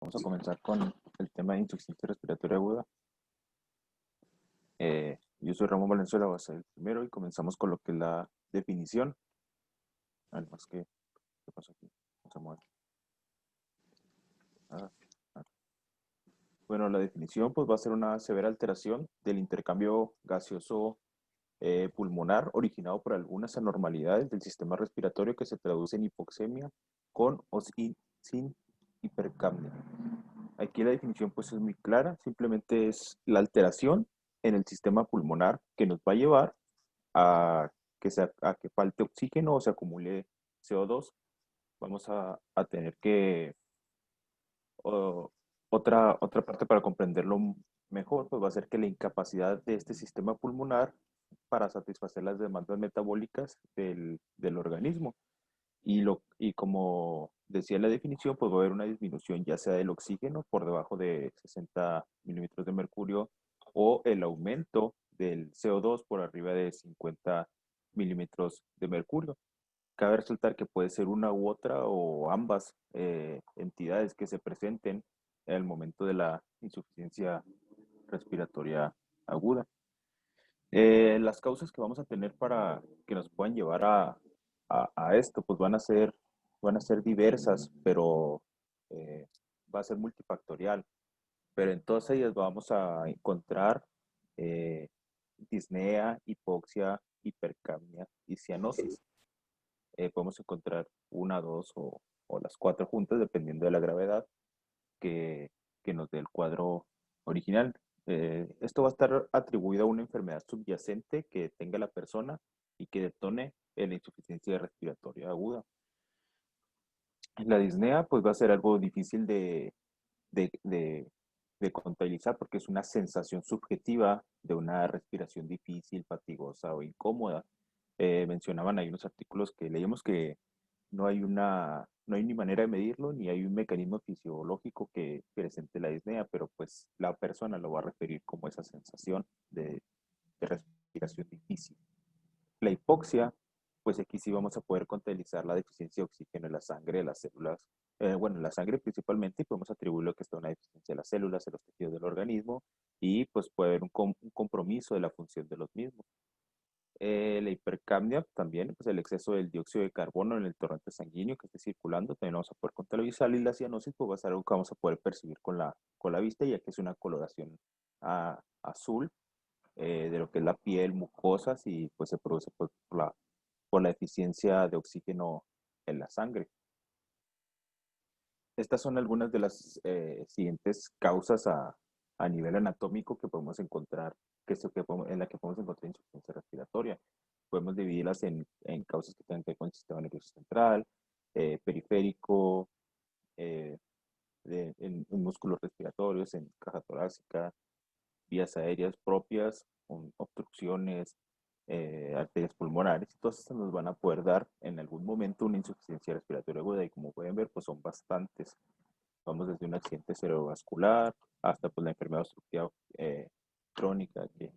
Vamos a comenzar con el tema de insuficiencia respiratoria aguda. Yo soy Ramón Valenzuela, voy a ser el primero y comenzamos con lo que es la definición. Además ¿qué pasa aquí? Vamos a mover. Ah, ah. Bueno, la definición pues va a ser una severa alteración del intercambio gaseoso pulmonar originado por algunas anormalidades del sistema respiratorio que se traduce en hipoxemia con o sin hipercapnia. Aquí la definición pues es muy clara, simplemente es la alteración en el sistema pulmonar que nos va a llevar a a que falte oxígeno o se acumule CO2. Vamos a tener que, o- otra parte para comprenderlo mejor, pues va a ser que la incapacidad de este sistema pulmonar para satisfacer las demandas metabólicas del organismo. Y como decía la definición, pues va a haber una disminución ya sea del oxígeno por debajo de 60 milímetros de mercurio o el aumento del CO2 por arriba de 50 milímetros de mercurio. Cabe resaltar que puede ser una u otra o ambas entidades que se presenten en el momento de la insuficiencia respiratoria aguda. Las causas que vamos a tener para que nos puedan llevar a esto, pues van a ser diversas, pero eh, va a ser multifactorial. Pero en todas ellas vamos a encontrar eh, disnea, hipoxia, hipercapnia y cianosis. Podemos encontrar una, dos o las cuatro juntas, dependiendo de la gravedad que, que nos dé el cuadro original. Esto va a estar atribuido a una enfermedad subyacente que tenga la persona y que detone la insuficiencia respiratoria aguda. La disnea pues va a ser algo difícil de, de, de contabilizar porque es una sensación subjetiva de una respiración difícil, fatigosa o incómoda. Mencionaban ahí unos artículos que leíamos que no hay ni manera de medirlo, ni hay un mecanismo fisiológico que presente la disnea, pero pues la persona lo va a referir como esa sensación de respiración difícil. La hipoxia, pues aquí sí vamos a poder contabilizar la deficiencia de oxígeno en la sangre, de las células, bueno, en la sangre principalmente, y podemos atribuirlo a que está una deficiencia de las células, de los tejidos del organismo, y pues puede haber un compromiso de la función de los mismos. La hipercapnia también, pues el exceso del dióxido de carbono en el torrente sanguíneo que esté circulando, también vamos a poder contabilizar, y la cianosis pues va a ser algo que vamos a poder percibir con la vista, ya que es una coloración azul de lo que es la piel, mucosas, y pues se produce pues, por la deficiencia de oxígeno en la sangre. Estas son algunas de las siguientes causas a nivel anatómico que podemos encontrar, en la que podemos encontrar insuficiencia respiratoria. Podemos dividirlas en causas que tienen que ver con el sistema nervioso central, periférico, eh, en músculos respiratorios, en caja torácica, vías aéreas propias, obstrucciones, arterias pulmonares, y todas estas nos van a poder dar en algún momento una insuficiencia respiratoria aguda, y como pueden ver, pues son bastantes. Vamos desde un accidente cerebrovascular hasta pues la enfermedad obstructiva crónica que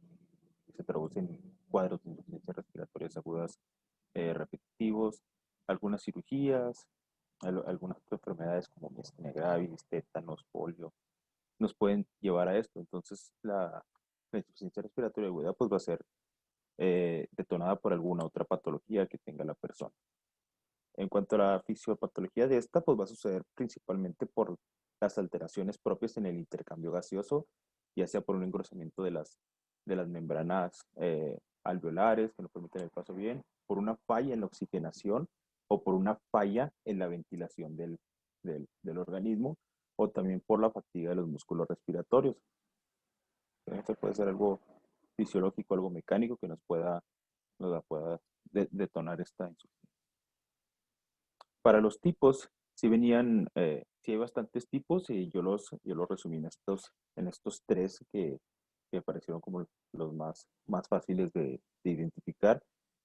se traduce en cuadros de insuficiencia respiratorias agudas repetitivos, algunas cirugías, algunas otras enfermedades como miastenia gravis, tétanos, polio, nos pueden llevar a esto. Entonces, la insuficiencia respiratoria aguda pues va a ser detonada por alguna otra patología que tenga la persona. En cuanto a la fisiopatología de esta, pues va a suceder principalmente por las alteraciones propias en el intercambio gaseoso, ya sea por un engrosamiento de las membranas alveolares que no permiten el paso bien, por una falla en la oxigenación o por una falla en la ventilación del organismo, o también por la fatiga de los músculos respiratorios. Esto puede ser algo fisiológico, algo mecánico que pueda detonar esta insuficiencia. Para los tipos, sí hay bastantes tipos, y yo los resumí en estos tres que parecieron como los más fáciles de identificar,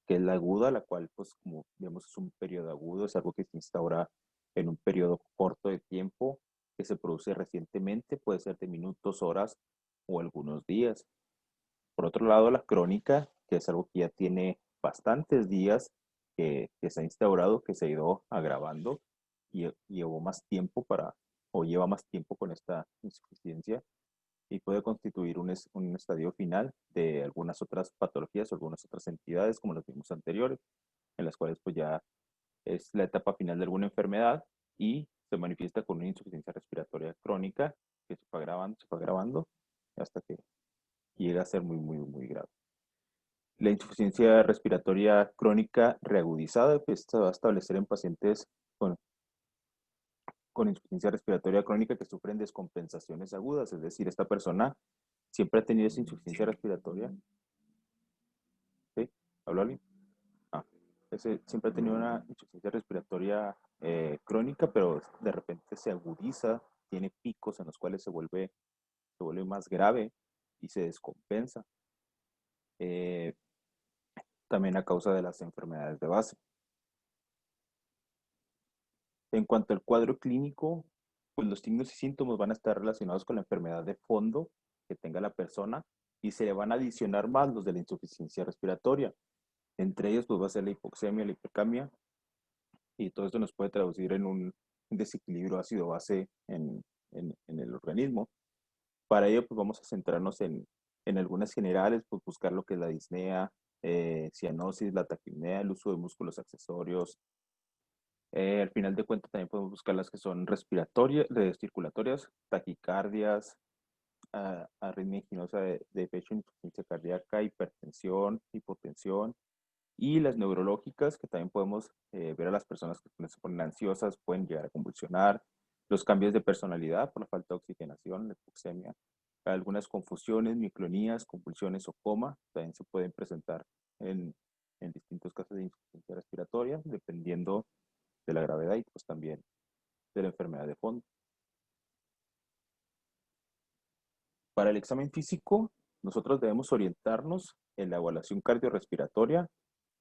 que es la aguda, la cual, pues, como vemos, es un periodo agudo, es algo que se instaura en un periodo corto de tiempo, que se produce recientemente, puede ser de minutos, horas o algunos días. Por otro lado, la crónica, que es algo que ya tiene bastantes días que se ha instaurado, que se ha ido agravando y llevó más tiempo o lleva más tiempo con esta insuficiencia y puede constituir un estadio final de algunas otras patologías o algunas otras entidades, como las vimos anteriores, en las cuales pues ya es la etapa final de alguna enfermedad y se manifiesta con una insuficiencia respiratoria crónica que se va agravando hasta que llega a ser muy, muy, muy grave. La insuficiencia respiratoria crónica reagudizada pues, se va a establecer en pacientes con insuficiencia respiratoria crónica que sufren descompensaciones agudas, es decir, esta persona siempre ha tenido esa insuficiencia respiratoria. ¿Sí? ¿Habló alguien? Ah, siempre ha tenido una insuficiencia respiratoria crónica, pero de repente se agudiza, tiene picos en los cuales se vuelve más grave y se descompensa, eh, también a causa de las enfermedades de base. En cuanto al cuadro clínico, pues los signos y síntomas van a estar relacionados con la enfermedad de fondo que tenga la persona y se le van a adicionar más los de la insuficiencia respiratoria. Entre ellos, pues va a ser la hipoxemia, la hipercamia, y todo esto nos puede traducir en un desequilibrio ácido-base en el organismo. Para ello, pues vamos a centrarnos en algunas generales, pues buscar lo que es la disnea, cianosis, la taquipnea, el uso de músculos accesorios. Al final de cuentas también podemos buscar las que son respiratorias, circulatorias, taquicardias, arritmia inginosa de pecho, insuficiencia cardíaca, hipertensión, hipotensión, y las neurológicas, que también podemos ver a las personas que se ponen ansiosas, pueden llegar a convulsionar, los cambios de personalidad por la falta de oxigenación, la hipoxemia, algunas confusiones, micronías, convulsiones o coma, también se pueden presentar en, en distintos casos de insuficiencia respiratoria, dependiendo de la gravedad y pues también de la enfermedad de fondo. Para el examen físico, nosotros debemos orientarnos en la evaluación cardiorrespiratoria,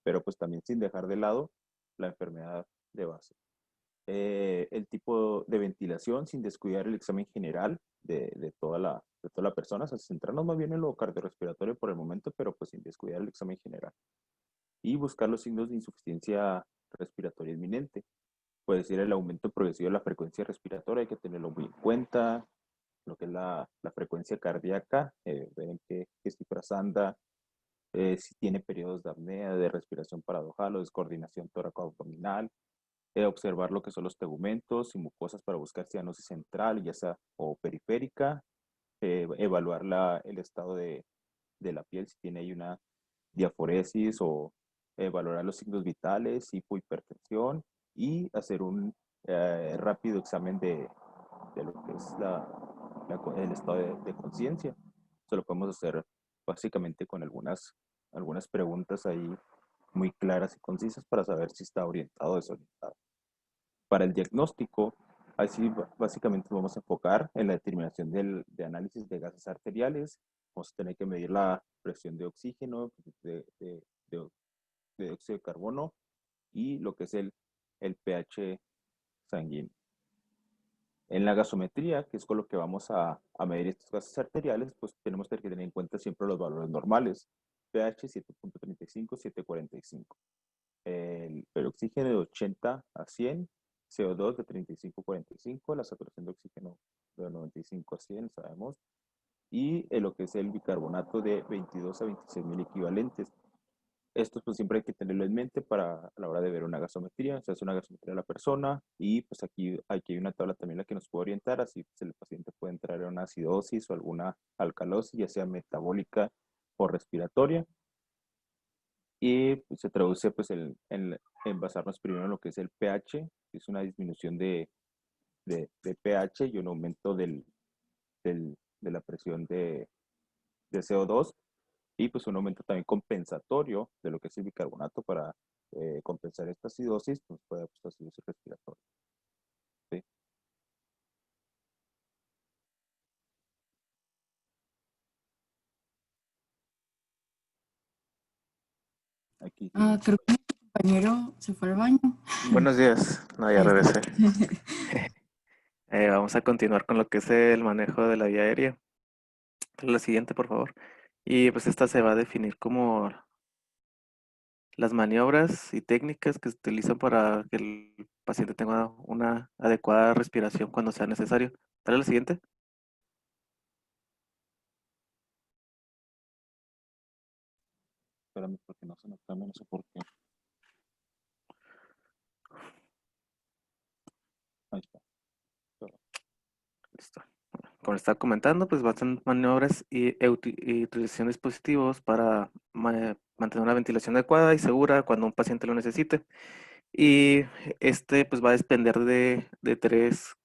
pero pues también sin dejar de lado la enfermedad de base. El tipo de ventilación sin descuidar el examen general de toda la persona, o sea, centrarnos más bien en lo cardiorrespiratorio por el momento, pero pues sin descuidar el examen general. Y buscar los signos de insuficiencia respiratoria inminente. Puede ser el aumento progresivo de la frecuencia respiratoria, hay que tenerlo muy en cuenta, lo que es la frecuencia cardíaca, ver en qué cifras anda, si tiene periodos de apnea, de respiración paradojal o descoordinación tóraco-abdominal, observar lo que son los tegumentos y mucosas para buscar cianosis central, ya sea o periférica, evaluar el estado de la piel, si tiene ahí una diaforesis o valorar los signos vitales, hipohipertensión y hacer un rápido examen de lo que es el estado de conciencia. Eso lo podemos hacer básicamente con algunas preguntas ahí muy claras y concisas para saber si está orientado o desorientado. Para el diagnóstico, así básicamente vamos a enfocar en la determinación de análisis de gases arteriales. Vamos a tener que medir la presión de oxígeno, de dióxido de carbono y lo que es el pH sanguíneo. En la gasometría, que es con lo que vamos a medir estos gases arteriales, pues tenemos que tener en cuenta siempre los valores normales. pH 7.35, 7.45. El oxígeno de 80 a 100, CO2 de 35 a 45, la saturación de oxígeno de 95 a 100, sabemos, y lo que es el bicarbonato de 22 a 26 mil equivalentes. Esto pues siempre hay que tenerlo en mente para a la hora de ver una gasometría, o sea, es una gasometría de la persona y pues aquí hay una tabla también la que nos puede orientar, así pues el paciente puede entrar en una acidosis o alguna alcalosis, ya sea metabólica o respiratoria. Y pues, se traduce pues en basarnos primero en lo que es el pH, que es una disminución de pH y un aumento de la presión de CO2 y pues un aumento también compensatorio de lo que es el bicarbonato para compensar esta acidosis, pues puede haber acidosis respiratoria. ¿Sí? Aquí sí. Creo que mi compañero se fue al baño. Buenos días, no, ya Ahí está. regresé. Vamos a continuar con lo que es el manejo de la vía aérea. La siguiente, por favor. Y pues esta se va a definir como las maniobras y técnicas que se utilizan para que el paciente tenga una adecuada respiración cuando sea necesario. Dale la siguiente. Espérame, porque no se me cambia, no sé por qué. Ahí está. Listo. Como les estaba comentando, pues bastan maniobras y utilización de dispositivos para mantener una ventilación adecuada y segura cuando un paciente lo necesite. Y este pues va a depender de tres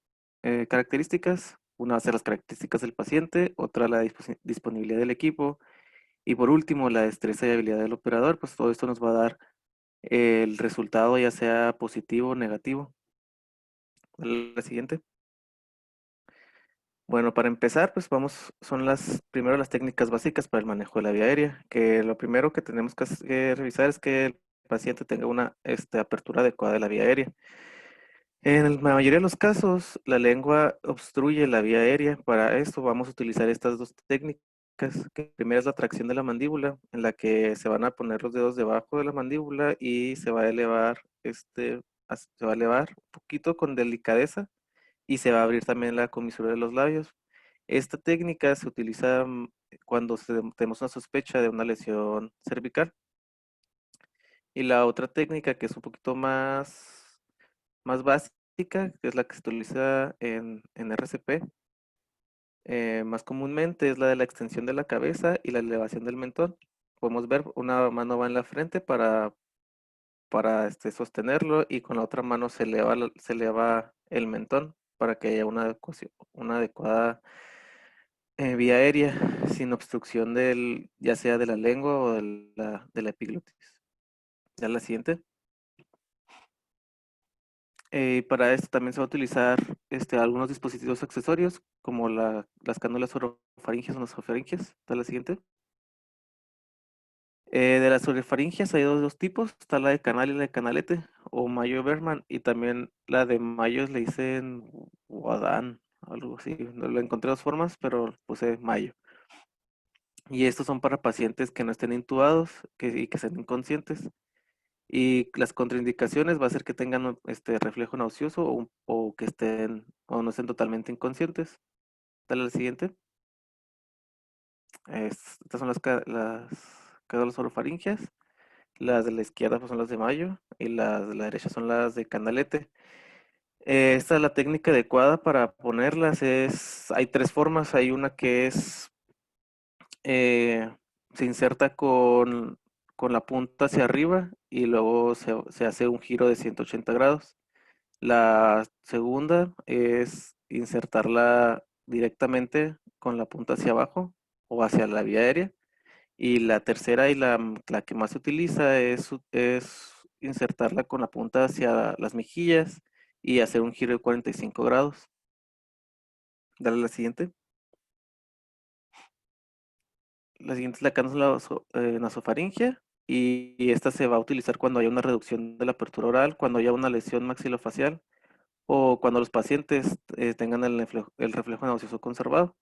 características. Una va a ser las características del paciente, otra la disponibilidad del equipo y por último la destreza y habilidad del operador. Pues todo esto nos va a dar el resultado ya sea positivo o negativo. La siguiente. Bueno, para empezar, pues son primero las técnicas básicas para el manejo de la vía aérea, que lo primero que tenemos que revisar es que el paciente tenga una apertura adecuada de la vía aérea. En la mayoría de los casos, la lengua obstruye la vía aérea. Para esto vamos a utilizar estas dos técnicas. Que primera es la tracción de la mandíbula, en la que se van a poner los dedos debajo de la mandíbula y se va a elevar, se va a elevar un poquito con delicadeza y se va a abrir también la comisura de los labios. Esta técnica se utiliza cuando tenemos una sospecha de una lesión cervical. Y la otra técnica que es un poquito más básica, que es la que se utiliza en RCP, más comúnmente es la de la extensión de la cabeza y la elevación del mentón. Podemos ver una mano va en la frente para sostenerlo y con la otra mano se eleva el mentón para que haya una adecuada vía aérea sin obstrucción ya sea de la lengua o de la epiglotis. Ya la siguiente. Para esto también se va a utilizar algunos dispositivos accesorios como las cánulas orofaringeas o nasofaringeas. ¿Está la siguiente? De las orofaringeas hay dos tipos, está la de canal y la de canalete, o Mayo-Berman, y también la de Mayo le dicen Wadán, algo así. No lo encontré dos formas, pero puse Mayo. Y estos son para pacientes que no estén intubados y que sean inconscientes. Y las contraindicaciones va a ser que tengan reflejo nauseoso o que o no estén totalmente inconscientes. Dale al siguiente. Estas son las cánulas orofaringeas. Las de la izquierda pues, son las de Mayo y las de la derecha son las de Canalete. Esta es la técnica adecuada para ponerlas. Hay tres formas. Hay una que eh, se inserta con la punta hacia arriba y luego se hace un giro de 180 grados. La segunda es insertarla directamente con la punta hacia abajo o hacia la vía aérea. Y la tercera y la que más se utiliza es insertarla con la punta hacia las mejillas y hacer un giro de 45 grados. Dale a la siguiente. La siguiente es la cánula nasofaringea y esta se va a utilizar cuando haya una reducción de la apertura oral, cuando haya una lesión maxilofacial o cuando los pacientes tengan el reflejo nauseoso conservado.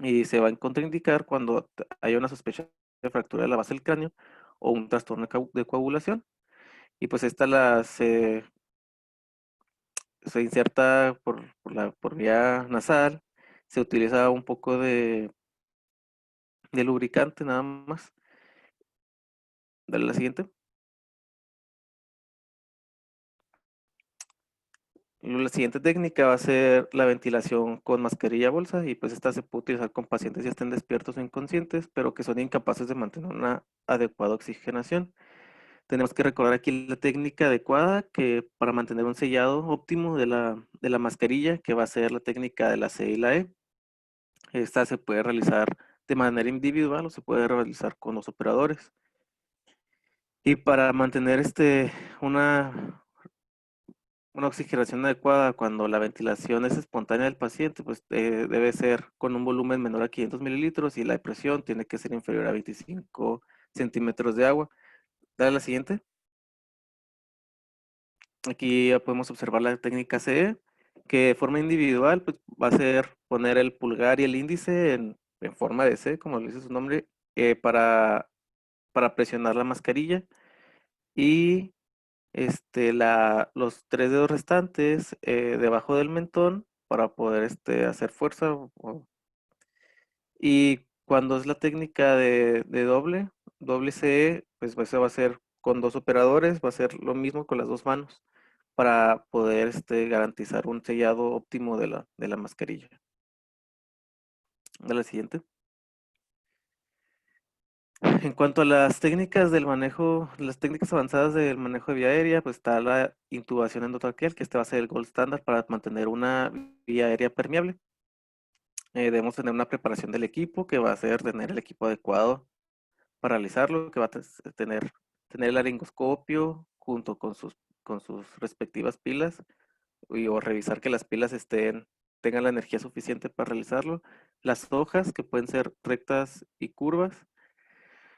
Y se va a contraindicar cuando haya una sospecha de fractura de la base del cráneo o un trastorno de coagulación. Y pues se inserta por vía nasal, se utiliza un poco de lubricante nada más. Dale la siguiente. La siguiente técnica va a ser la ventilación con mascarilla bolsa y pues esta se puede utilizar con pacientes ya estén despiertos o inconscientes, pero que son incapaces de mantener una adecuada oxigenación. Tenemos que recordar aquí la técnica adecuada que para mantener un sellado óptimo de la mascarilla, que va a ser la técnica de la C y la E. Esta se puede realizar de manera individual o se puede realizar con los operadores. Y para mantener una, una oxigenación adecuada cuando la ventilación es espontánea del paciente, pues debe ser con un volumen menor a 500 mililitros y la presión tiene que ser inferior a 25 centímetros de agua. Dale a la siguiente. Aquí ya podemos observar la técnica CE, que de forma individual pues, va a ser poner el pulgar y el índice en forma de C, como lo dice su nombre, para presionar la mascarilla y los 3 dedos restantes debajo del mentón para poder hacer fuerza. Y cuando es la técnica de doble CE, pues eso va a ser con 2 operadores, va a ser lo mismo con las 2 manos para poder garantizar un sellado óptimo de la mascarilla. De la siguiente. En cuanto a las técnicas del manejo, las técnicas avanzadas del manejo de vía aérea, pues está la intubación endotraqueal, que va a ser el gold standard para mantener una vía aérea permeable. Debemos tener una preparación del equipo, que va a ser tener el equipo adecuado para realizarlo, que va a tener el laringoscopio junto con sus respectivas pilas, o revisar que las pilas tengan la energía suficiente para realizarlo. Las hojas, que pueden ser rectas y curvas,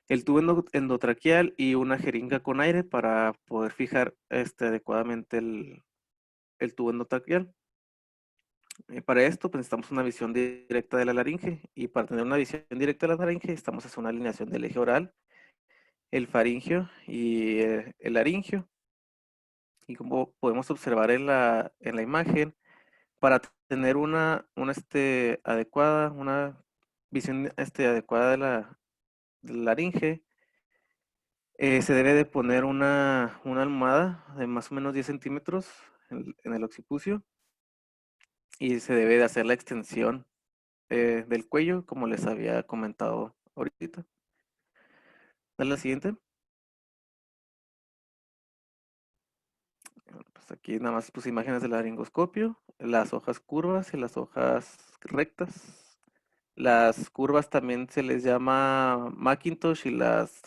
el tubo endotraqueal y una jeringa con aire para poder fijar adecuadamente el tubo endotraqueal. Para esto pues, necesitamos una visión directa de la laringe, y para tener una visión directa de la laringe necesitamos hacer una alineación del eje oral, el faringio y el laringio. Y como podemos observar en la imagen, para tener una visión adecuada de la laringe, se debe de poner una almohada de más o menos 10 centímetros en el occipucio, y se debe de hacer la extensión del cuello, como les había comentado ahorita. Dale la siguiente. Pues aquí nada más puse imágenes del laringoscopio, las hojas curvas y las hojas rectas. Las curvas también se les llama Macintosh y las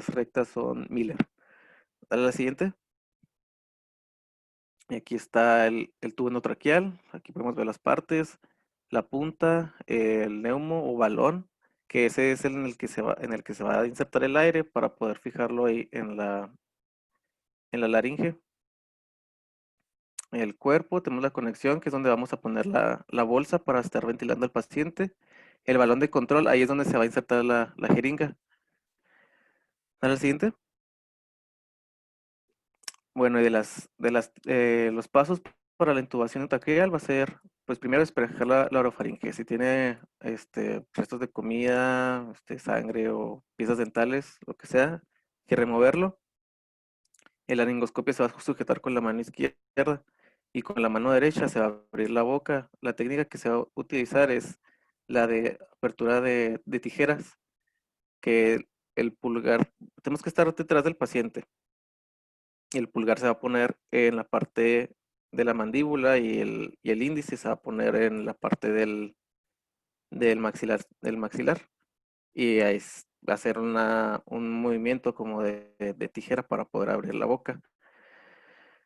rectas son Miller. Dale la siguiente. Y aquí está el tubo endotraqueal. Aquí podemos ver las partes, la punta, el neumo o balón, que ese es en el que se va a insertar el aire para poder fijarlo ahí en la laringe. El cuerpo, tenemos la conexión, que es donde vamos a poner la bolsa para estar ventilando al paciente. El balón de control, ahí es donde se va a insertar la jeringa. Dale al siguiente. Bueno, y los pasos para la intubación endotraqueal va a ser, pues primero despejar la orofaringe. Si tiene restos de comida, sangre o piezas dentales, lo que sea, hay que removerlo. El laringoscopio se va a sujetar con la mano izquierda, y con la mano derecha se va a abrir la boca. La técnica que se va a utilizar es la de apertura de tijeras, que el pulgar, tenemos que estar detrás del paciente. Y el pulgar se va a poner en la parte de la mandíbula, y el índice se va a poner en la parte del maxilar. Y ahí va a hacer un movimiento como de tijera para poder abrir la boca.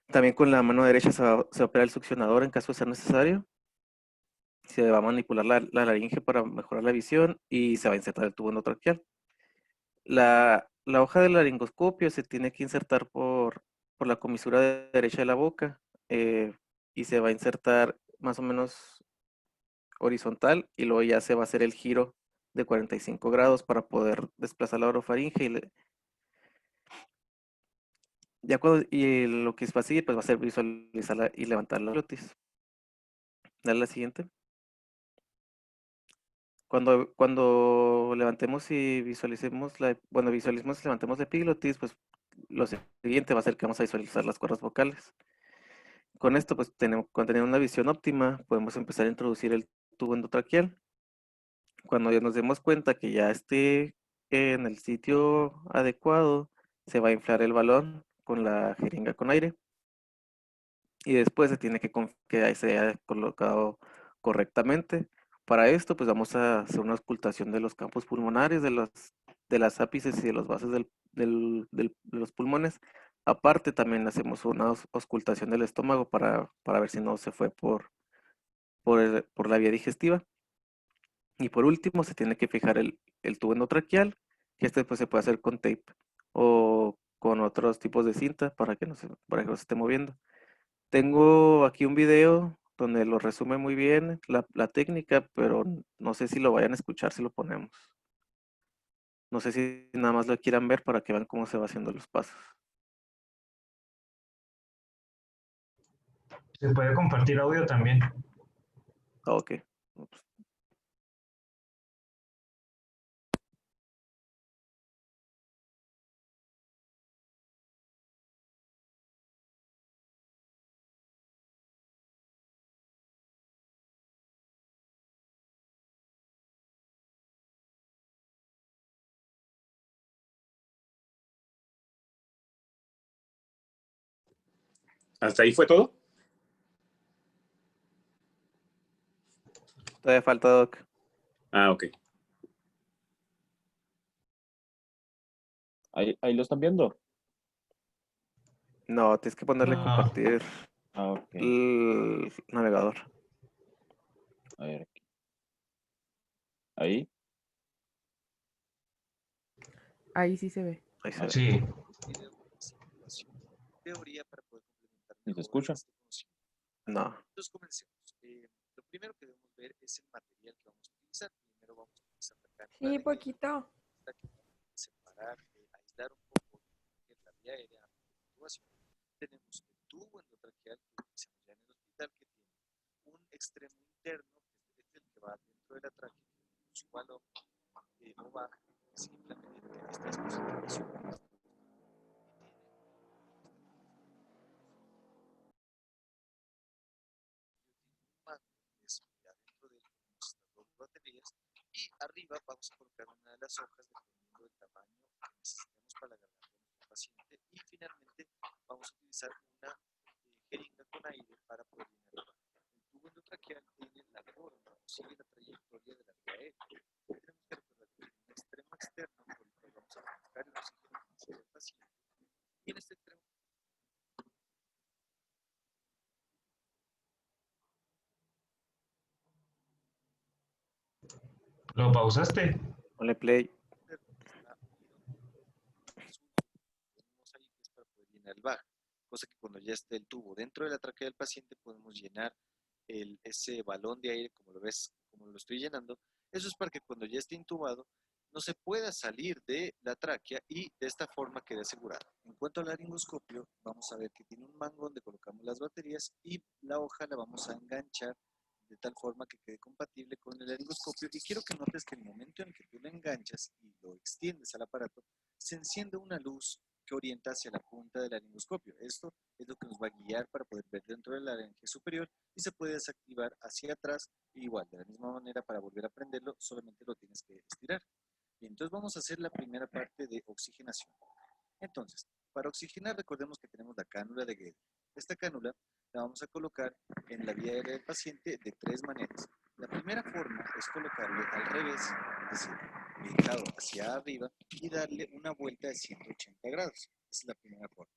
También con la mano derecha se va a operar el succionador en caso de ser necesario. Se va a manipular la laringe para mejorar la visión, y se va a insertar el tubo endotraqueal. La hoja del laringoscopio se tiene que insertar por la comisura derecha de la boca, eh, y se va a insertar más o menos horizontal, y luego ya se va a hacer el giro de 45 grados para poder desplazar la orofaringe. Y lo que va a seguir pues va a ser visualizarla y levantar la glotis. Dale la siguiente. Cuando levantemos y visualicemos visualicemos y levantemos la epiglotis, pues lo siguiente va a ser que vamos a visualizar las cuerdas vocales. Con esto, pues con tener una visión óptima, podemos empezar a introducir el tubo endotraqueal. Cuando ya nos demos cuenta que ya esté en el sitio adecuado, se va a inflar el balón con la jeringa con aire, y después se tiene que ahí se haya colocado correctamente. Para esto, pues vamos a hacer una auscultación de los campos pulmonares, de las ápices y de los vasos de los pulmones. Aparte, también hacemos una auscultación del estómago para ver si no se fue por la vía digestiva. Y por último, se tiene que fijar el tubo endotraqueal, que pues se puede hacer con tape o con otros tipos de cinta para que no se esté moviendo. Tengo aquí un video donde lo resume muy bien la técnica, pero no sé si lo vayan a escuchar si lo ponemos. No sé si nada más lo quieran ver para que vean cómo se va haciendo los pasos. Se puede compartir audio también. Ok. Ups. ¿Hasta ahí fue todo? Todavía falta, Doc. Ah, ok. Ahí lo están viendo. No, tienes que ponerle No. compartir Ah, ok. el navegador. A ver aquí. Ahí. Ahí sí se ve. Ahí se ve. Sí. Teoría para poder complementar ¿Y se mejor escucha? este conocimiento. No. Entonces comencemos. Lo primero que debemos ver es el material que vamos a utilizar. Primero vamos a utilizar la cánula Sí, de poquito. para que separar, aislar un poco de la vía aérea de intubación. Tenemos el tubo endotraqueal que utilizamos ya en el hospital, que tiene un extremo interno, que es el que va dentro de la tráquea, que su balón o baja simplemente esta disposición. Adentro de estas dos baterías y arriba vamos a colocar una de las hojas dependiendo del tamaño que necesitemos para la garganta de nuestro paciente y finalmente vamos a utilizar una jeringa con aire para poder llenarla. El tubo endotraqueal tiene la forma, sigue la trayectoria de la vía aérea. Tenemos que recordar que en un extremo externo por el cual vamos a colocar el oxígeno del paciente y en este extremo ¿Lo pausaste? Ponle play. está tenemos ahí que es para poder llenar el bajo, cosa que cuando ya esté el tubo dentro de la tráquea del paciente podemos llenar ese balón de aire como lo ves, como lo estoy llenando. Eso es para que cuando ya esté intubado no se pueda salir de la tráquea y de esta forma quede asegurado. En cuanto al laringoscopio, vamos a ver que tiene un mango donde colocamos las baterías y la hoja la vamos a enganchar de tal forma que quede compatible con el laringoscopio. Y quiero que notes que en el momento en que tú lo enganchas y lo extiendes al aparato, se enciende una luz que orienta hacia la punta del laringoscopio. Esto es lo que nos va a guiar para poder ver dentro de la laringe superior y se puede desactivar hacia atrás. Igual, de la misma manera, para volver a prenderlo, solamente lo tienes que estirar. Bien, entonces vamos a hacer la primera parte de oxigenación. Entonces, para oxigenar, recordemos que tenemos la cánula de Gede. Esta cánula la vamos a colocar en la vía aérea del paciente de tres maneras. La primera forma es colocarle al revés, es decir, orientado hacia arriba y darle una vuelta de 180 grados. Esa es la primera forma.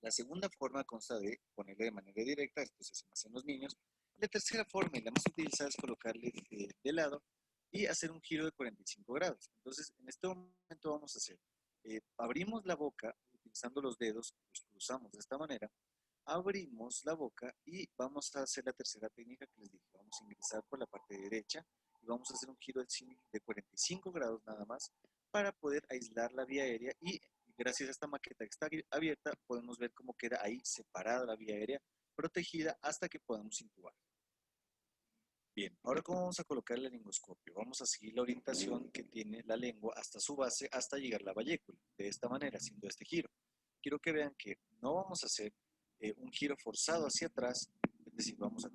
La segunda forma consta de ponerle de manera directa, esto se hace más en los niños. La tercera forma y la más utilizada es colocarle de lado y hacer un giro de 45 grados. Entonces, en este momento vamos a hacer, abrimos la boca utilizando los dedos, los cruzamos de esta manera, abrimos la boca y vamos a hacer la tercera técnica que les dije. Vamos a ingresar por la parte derecha y vamos a hacer un giro de 45 grados nada más para poder aislar la vía aérea y gracias a esta maqueta que está abierta podemos ver cómo queda ahí separada la vía aérea, protegida hasta que podamos intubar. Bien, ahora cómo vamos a colocar el laringoscopio. Vamos a seguir la orientación que tiene la lengua hasta su base, hasta llegar a la vallécula, de esta manera, haciendo este giro. Quiero que vean que no vamos a hacer un giro forzado hacia atrás, es decir, vamos a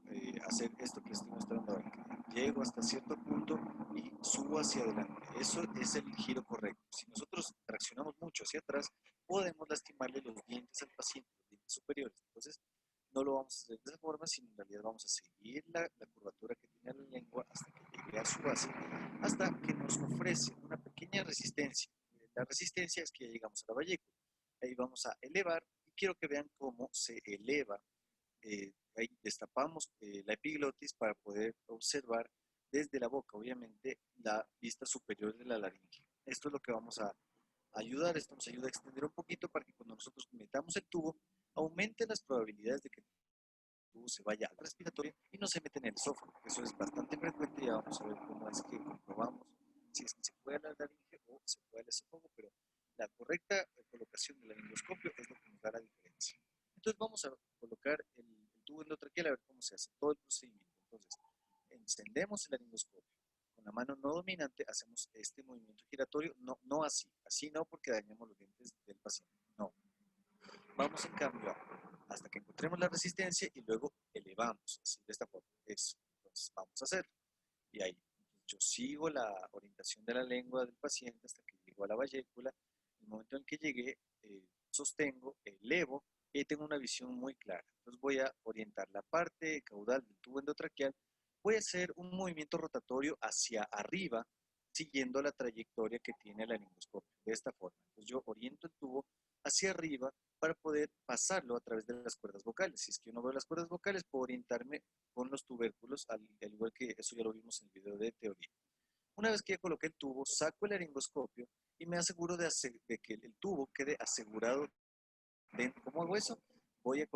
hacer esto que estoy mostrando ahora, que llego hasta cierto punto y subo hacia adelante. Eso es el giro correcto. Si nosotros traccionamos mucho hacia atrás, podemos lastimarle los dientes al paciente, los dientes superiores. Entonces, no lo vamos a hacer de esa forma, sino en realidad vamos a seguir la curvatura que tiene la lengua hasta que llegue a su base, hasta que nos ofrece una pequeña resistencia. La resistencia es que ya llegamos a la vallécula. Ahí vamos a elevar y quiero que vean cómo se eleva. Ahí destapamos la epiglotis para poder observar desde la boca, obviamente, la vista superior de la laringe. Esto es lo que vamos a ayudar, esto nos ayuda a extender un poquito para que cuando nosotros metamos el tubo, aumente las probabilidades de que el tubo se vaya al respiratorio y no se mete en el esófago. Eso es bastante frecuente, ya vamos a ver cómo es que comprobamos si es que se fue a la laringe o se fue al esófago, pero la correcta colocación del laringoscopio es lo que nos da la diferencia. Entonces vamos a colocar el tubo endotraqueal a ver cómo se hace todo el procedimiento. Entonces, encendemos el laringoscopio. Con la mano no dominante hacemos este movimiento giratorio, no así. Así no, porque dañamos los dientes del paciente. No. Vamos en cambio hasta que encontremos la resistencia y luego elevamos, así, de esta forma. Eso. Entonces, vamos a hacerlo. Y ahí, yo sigo la orientación de la lengua del paciente hasta que llego a la vallécula. En el momento en que llegué, sostengo, elevo y ahí tengo una visión muy clara. Entonces voy a orientar la parte caudal del tubo endotraqueal. Voy a hacer un movimiento rotatorio hacia arriba, siguiendo la trayectoria que tiene el laringoscopio, de esta forma. Entonces yo oriento el tubo hacia arriba para poder pasarlo a través de las cuerdas vocales. Si es que yo no veo las cuerdas vocales, puedo orientarme con los tubérculos, al igual que eso ya lo vimos en el video de teoría. Una vez que ya coloqué el tubo, saco el laringoscopio y me aseguro de que el tubo quede asegurado dentro. ¿Cómo hago eso? Voy a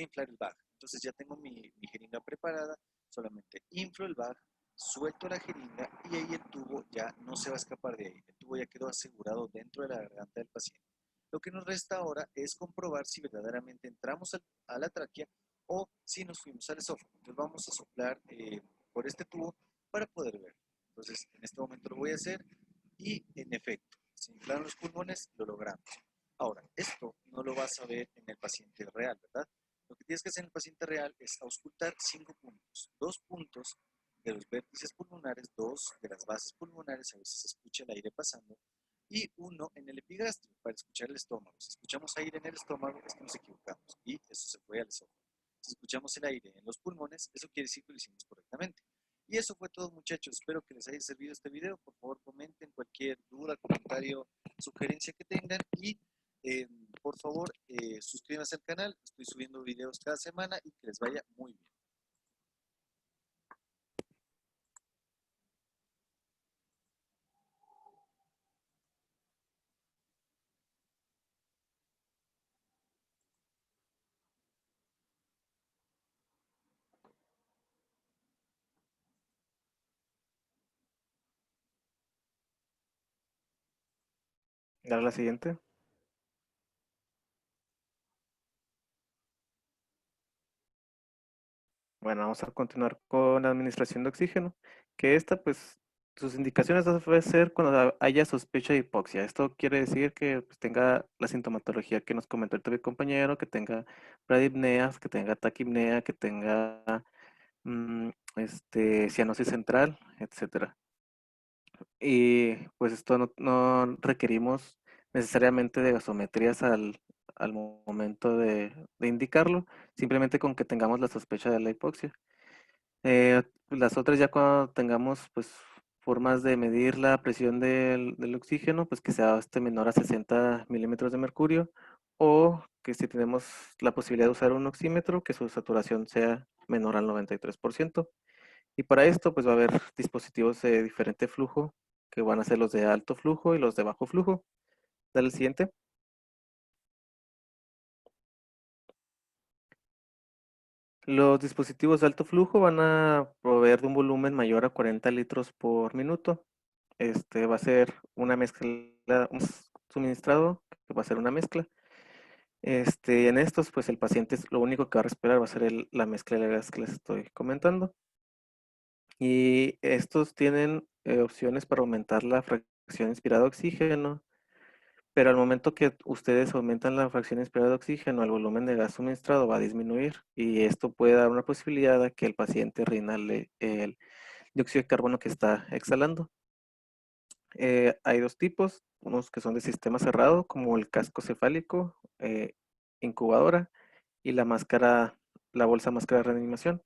inflar el bag. Entonces ya tengo mi jeringa preparada, solamente inflo el bag, suelto la jeringa y ahí el tubo ya no se va a escapar de ahí. El tubo ya quedó asegurado dentro de la garganta del paciente. Lo que nos resta ahora es comprobar si verdaderamente entramos a la tráquea o si nos fuimos al esófago. Entonces vamos a soplar por este tubo para poder ver. Entonces en este momento lo voy a hacer y en efecto, se inflaron los pulmones, lo logramos. Ahora, esto no lo vas a ver en el paciente real, ¿verdad? Lo que tienes que hacer en el paciente real es auscultar 5 puntos. 2 puntos de los vértices pulmonares, 2 de las bases pulmonares, a veces se escucha el aire pasando, y 1 en el epigastrio para escuchar el estómago. Si escuchamos aire en el estómago, es que nos equivocamos y eso se fue al esófago. Si escuchamos el aire en los pulmones, eso quiere decir que lo hicimos correctamente. Y eso fue todo, muchachos. Espero que les haya servido este video. Por favor, comenten cualquier duda, comentario, sugerencia que tengan y por favor, suscríbanse al canal. Estoy subiendo videos cada semana y que les vaya muy bien. Dar la siguiente. Bueno, vamos a continuar con la administración de oxígeno, que esta, pues, sus indicaciones debe ser cuando haya sospecha de hipoxia. Esto quiere decir que pues, tenga la sintomatología que nos comentó el compañero, que tenga bradipneas, que tenga taquipnea, que tenga cianosis central, etcétera. Y pues esto no requerimos necesariamente de gasometrías al momento de indicarlo, simplemente con que tengamos la sospecha de la hipoxia. Las otras ya cuando tengamos pues formas de medir la presión del oxígeno, pues que sea menor a 60 milímetros de mercurio, o que si tenemos la posibilidad de usar un oxímetro, que su saturación sea menor al 93%. Y para esto pues va a haber dispositivos de diferente flujo, que van a ser los de alto flujo y los de bajo flujo. Dale el siguiente. Los dispositivos de alto flujo van a proveer de un volumen mayor a 40 litros por minuto. Va a ser una mezcla, un suministrado, que va a ser una mezcla. En estos, pues el paciente lo único que va a respirar va a ser la mezcla de gas que les estoy comentando. Y estos tienen opciones para aumentar la fracción inspirada de oxígeno, pero al momento que ustedes aumentan la fracción inspirada de oxígeno, el volumen de gas suministrado va a disminuir y esto puede dar una posibilidad de que el paciente inhale el dióxido de carbono que está exhalando. Hay dos tipos, unos que son de sistema cerrado, como el casco cefálico, incubadora, y la bolsa máscara de reanimación.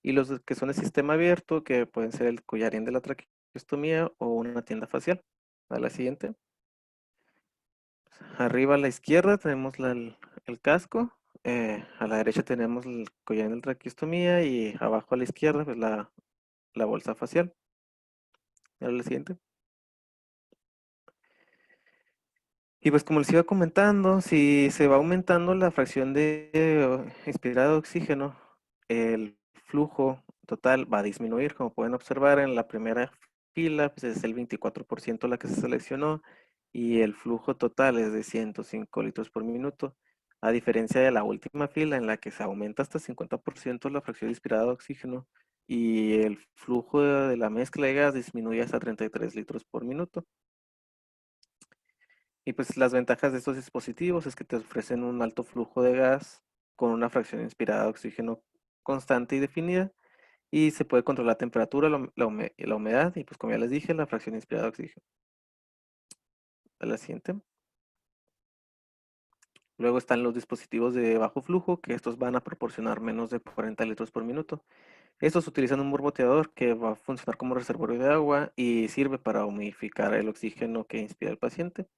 Y los que son de sistema abierto, que pueden ser el collarín de la traqueostomía o una tienda facial. A la siguiente. Arriba a la izquierda tenemos el casco, a la derecha tenemos el collarín de la traqueostomía y abajo a la izquierda pues la bolsa facial. A la siguiente. Y pues como les iba comentando, si se va aumentando la fracción de inspirado de oxígeno, el flujo total va a disminuir. Como pueden observar en la primera fila, pues es el 24% la que se seleccionó y el flujo total es de 105 litros por minuto. A diferencia de la última fila en la que se aumenta hasta 50% la fracción inspirada de oxígeno y el flujo de la mezcla de gas disminuye hasta 33 litros por minuto. Y pues las ventajas de estos dispositivos es que te ofrecen un alto flujo de gas con una fracción inspirada de oxígeno constante y definida, y se puede controlar la temperatura, la humedad y pues como ya les dije, la fracción inspirada de oxígeno. A la siguiente. Luego están los dispositivos de bajo flujo, que estos van a proporcionar menos de 40 litros por minuto. Estos utilizan un borboteador que va a funcionar como reservorio de agua y sirve para humidificar el oxígeno que inspira el paciente.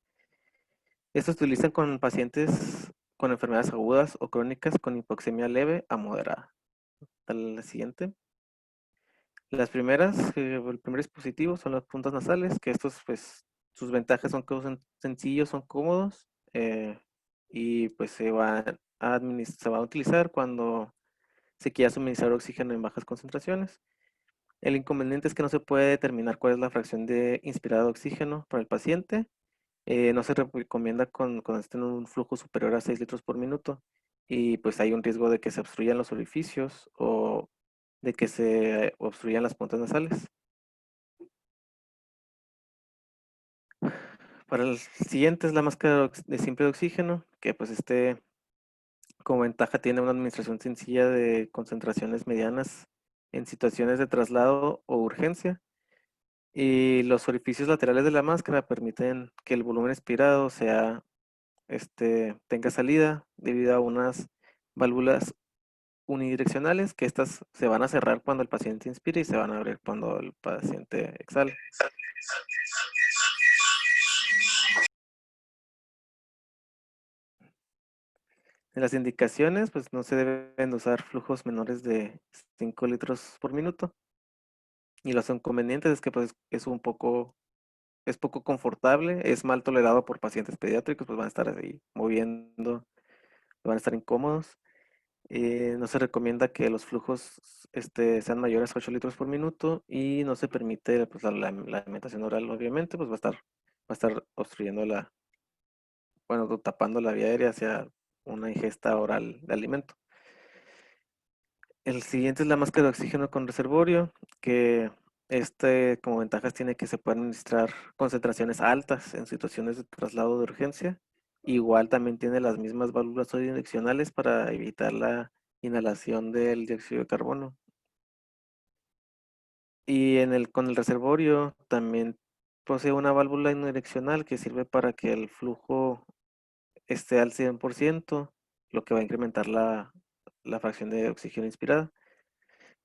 Estos se utilizan con pacientes con enfermedades agudas o crónicas con hipoxemia leve a moderada. Dale la siguiente. El primer dispositivo son las puntas nasales, que estos, pues, sus ventajas son que son sencillos, son cómodos, y pues se va a utilizar cuando se quiera suministrar oxígeno en bajas concentraciones. El inconveniente es que no se puede determinar cuál es la fracción de inspirado de oxígeno para el paciente. No se recomienda cuando estén en un flujo superior a 6 litros por minuto, y pues hay un riesgo de que se obstruyan los orificios o de que se obstruyan las puntas nasales. Para el siguiente es la máscara de simple de oxígeno, que pues como ventaja tiene una administración sencilla de concentraciones medianas en situaciones de traslado o urgencia. Y los orificios laterales de la máscara permiten que el volumen expirado tenga salida debido a unas válvulas unidireccionales, que estas se van a cerrar cuando el paciente inspire y se van a abrir cuando el paciente exhale. En las indicaciones, pues no se deben usar flujos menores de 5 litros por minuto. Y los inconvenientes es que pues es poco confortable, es mal tolerado por pacientes pediátricos, pues van a estar ahí moviendo, van a estar incómodos. No se recomienda que los flujos sean mayores a 8 litros por minuto, y no se permite pues, la alimentación oral, obviamente, pues va a estar obstruyendo tapando la vía aérea hacia una ingesta oral de alimento. El siguiente es la máscara de oxígeno con reservorio, que como ventajas tiene que se pueden administrar concentraciones altas en situaciones de traslado de urgencia. Igual también tiene las mismas válvulas unidireccionales para evitar la inhalación del dióxido de carbono. Y con el reservorio también posee una válvula unidireccional que sirve para que el flujo esté al 100%, lo que va a incrementar la fracción de oxígeno inspirada.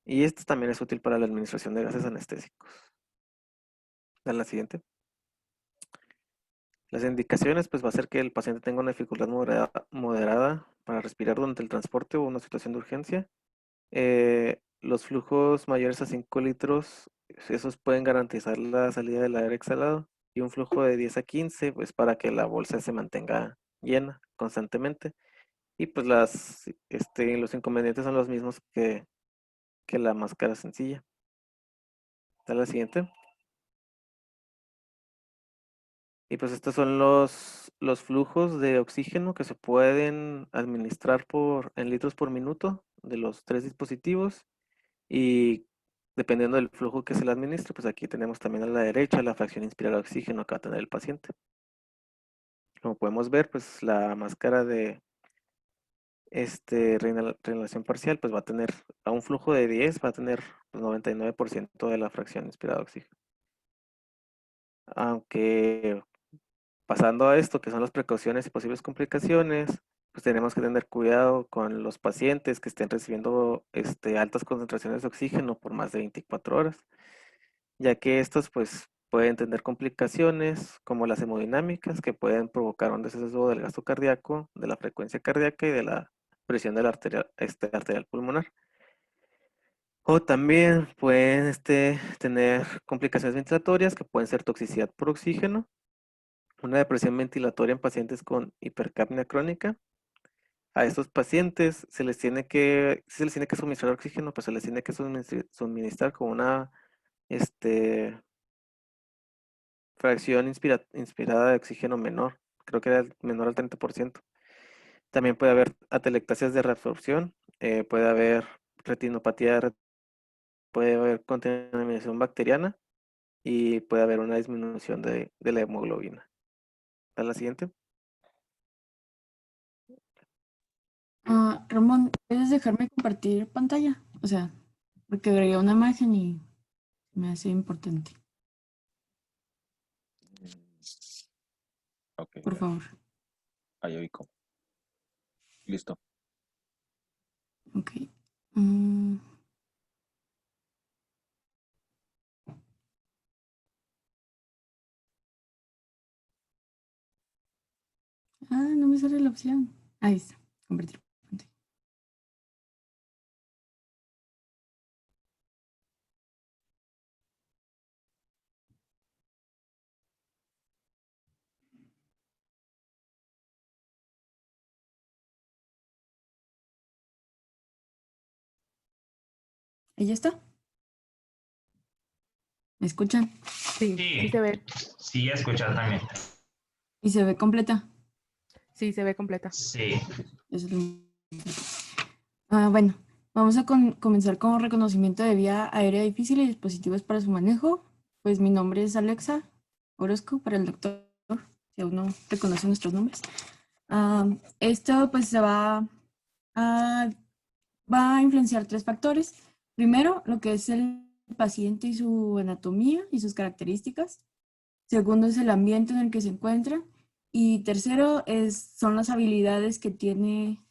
Y esto también es útil para la administración de gases anestésicos. En la siguiente. Las indicaciones, pues va a ser que el paciente tenga una dificultad moderada para respirar durante el transporte o una situación de urgencia. Los flujos mayores a 5 litros, esos pueden garantizar la salida del aire exhalado, y un flujo de 10 a 15, pues para que la bolsa se mantenga llena constantemente. Y pues los inconvenientes son los mismos que la máscara sencilla. ¿Está la siguiente? Y pues estos son los flujos de oxígeno que se pueden administrar en litros por minuto de los tres dispositivos. Y dependiendo del flujo que se le administre, pues aquí tenemos también a la derecha la fracción inspirada de oxígeno que va a tener el paciente. Como podemos ver, pues la máscara de reinhalación parcial, pues va a tener a un flujo de 10, va a tener pues, 99% de la fracción inspirada de oxígeno. Aunque pasando a esto, que son las precauciones y posibles complicaciones, pues tenemos que tener cuidado con los pacientes que estén recibiendo altas concentraciones de oxígeno por más de 24 horas, ya que estos pues pueden tener complicaciones como las hemodinámicas, que pueden provocar un descenso del gasto cardíaco, de la frecuencia cardíaca y de la presión de la arterial pulmonar. O también pueden tener complicaciones ventilatorias, que pueden ser toxicidad por oxígeno, una depresión ventilatoria en pacientes con hipercapnia crónica. A estos pacientes si se les tiene que suministrar oxígeno, pues se les tiene que suministrar con una fracción inspirada de oxígeno menor, creo que era menor al 30%. También puede haber atelectasias de reabsorción, puede haber retinopatía, puede haber contaminación bacteriana y puede haber una disminución de la hemoglobina. ¿A la siguiente? Ramón, ¿puedes dejarme compartir pantalla? O sea, porque agregué una imagen y me hace importante. Ok, Por favor. ahí ubico. Listo. Ok. No me sale la opción. Ahí está. Compartir pantalla. ¿Ahí ya está? ¿Me escuchan? Sí, sí se ve. Sí, escuchar también. ¿Y se ve completa? Sí, se ve completa. Sí. Eso es bueno, vamos a comenzar con reconocimiento de vía aérea difícil y dispositivos para su manejo. Pues mi nombre es Alexa Orozco, para el doctor, si aún no reconoce nuestros nombres. Esto pues se va a influenciar 3 factores. Primero, lo que es el paciente y su anatomía y sus características. Segundo, es el ambiente en el que se encuentra. Y tercero, son las habilidades que tiene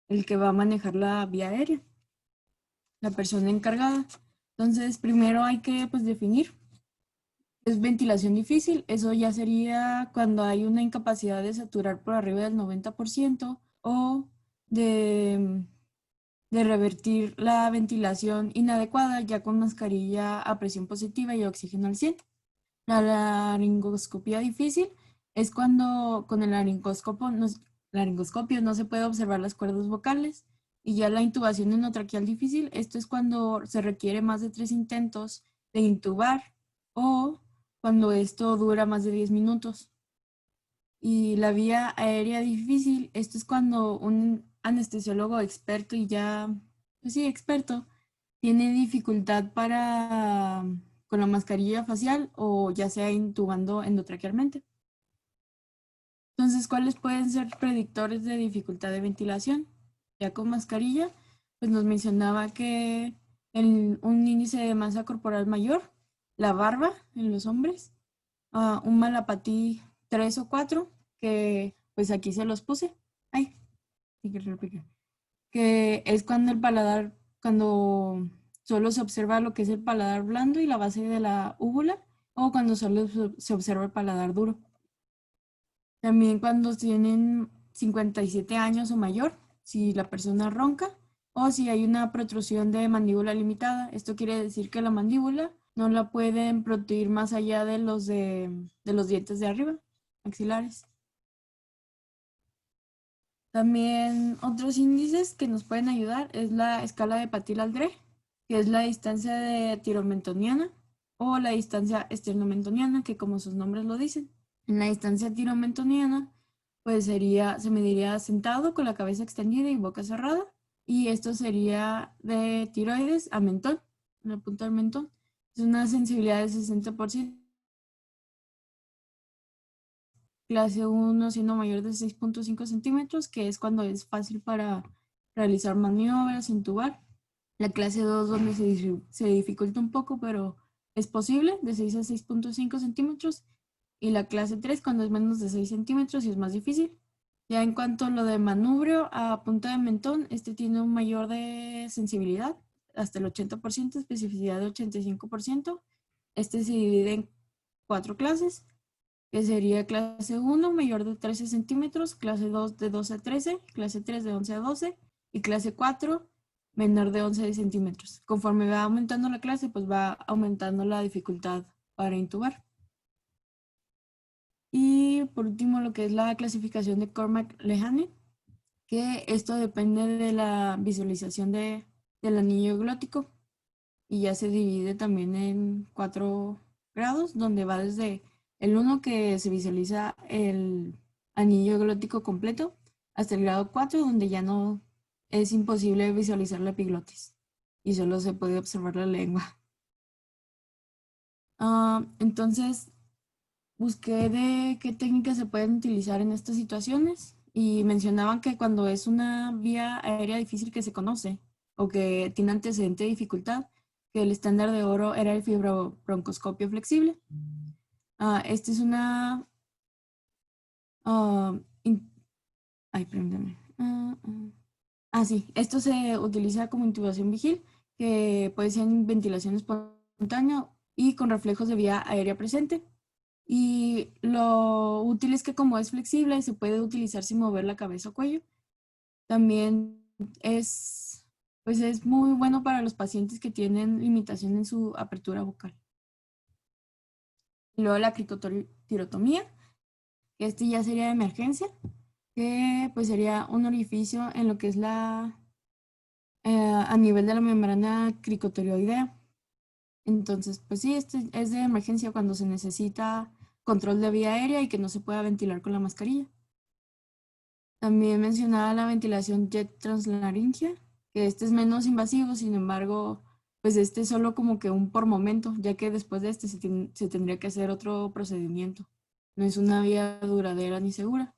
el que va a manejar la vía aérea, la persona encargada. Entonces, primero hay que pues, definir. Es ventilación difícil, eso ya sería cuando hay una incapacidad de saturar por arriba del 90% o de revertir la ventilación inadecuada ya con mascarilla a presión positiva y oxígeno al 100. La laringoscopía difícil es cuando con el laringoscopio no se puede observar las cuerdas vocales. Y ya la intubación endotraqueal difícil, esto es cuando se requiere más de 3 intentos de intubar o cuando esto dura más de 10 minutos. Y la vía aérea difícil, esto es cuando un anestesiólogo experto y ya, pues sí, experto, tiene dificultad con la mascarilla facial o ya sea intubando endotraquealmente. Entonces, ¿cuáles pueden ser predictores de dificultad de ventilación? Ya con mascarilla, pues nos mencionaba que un índice de masa corporal mayor, la barba en los hombres, un malapatí 3 o 4, que pues aquí se los puse. Ay, sí que repliqué. Que es cuando el paladar, cuando solo se observa lo que es el paladar blando y la base de la úvula, o cuando solo se observa el paladar duro. También cuando tienen 57 años o mayor, si la persona ronca, o si hay una protrusión de mandíbula limitada. Esto quiere decir que la mandíbula no la pueden protruir más allá de los dientes de arriba, maxilares. También otros índices que nos pueden ayudar es la escala de Patil-Aldrich, que es la distancia de tiromentoniana o la distancia esternomentoniana, que como sus nombres lo dicen. En la distancia tiromentoniana, pues se mediría sentado con la cabeza extendida y boca cerrada, y esto sería de tiroides a mentón, en la punta del mentón. Es una sensibilidad de 60%. Clase 1 siendo mayor de 6.5 centímetros, que es cuando es fácil para realizar maniobras, intubar. La clase 2 donde se dificulta un poco, pero es posible, de 6 a 6.5 centímetros. Y la clase 3 cuando es menos de 6 centímetros y es más difícil. Ya en cuanto a lo de manubrio a punta de mentón, este tiene un mayor de sensibilidad, hasta el 80%, especificidad de 85%. Este se divide en 4 clases, que sería clase 1, mayor de 13 centímetros, clase 2 de 12 a 13, clase 3 de 11 a 12 y clase 4 menor de 11 centímetros. Conforme va aumentando la clase, pues va aumentando la dificultad para intubar. Y por último, lo que es la clasificación de Cormack-Lehane, que esto depende de la visualización del anillo glótico y ya se divide también en 4 grados, donde va desde el 1 que se visualiza el anillo glótico completo hasta el grado 4, donde ya no es imposible visualizar la epiglotis y solo se puede observar la lengua. Entonces, busqué de qué técnicas se pueden utilizar en estas situaciones y mencionaban que cuando es una vía aérea difícil que se conoce o que tiene antecedente de dificultad, que el estándar de oro era el fibrobroncoscopio flexible. Esta es una... permítame. Sí, esto se utiliza como intubación vigil, que puede ser en ventilación espontánea y con reflejos de vía aérea presente. Y lo útil es que como es flexible, se puede utilizar sin mover la cabeza o cuello. También pues es muy bueno para los pacientes que tienen limitación en su apertura vocal. Y luego la cricotirotomía, que este ya sería de emergencia, que pues sería un orificio en lo que es a nivel de la membrana cricotiroidea. Entonces, pues sí, este es de emergencia cuando se necesita control de vía aérea y que no se pueda ventilar con la mascarilla. También mencionaba la ventilación jet translaringea, que este es menos invasivo, sin embargo, pues este es solo como que un por momento, ya que después de este se tendría que hacer otro procedimiento. No es una vía duradera ni segura.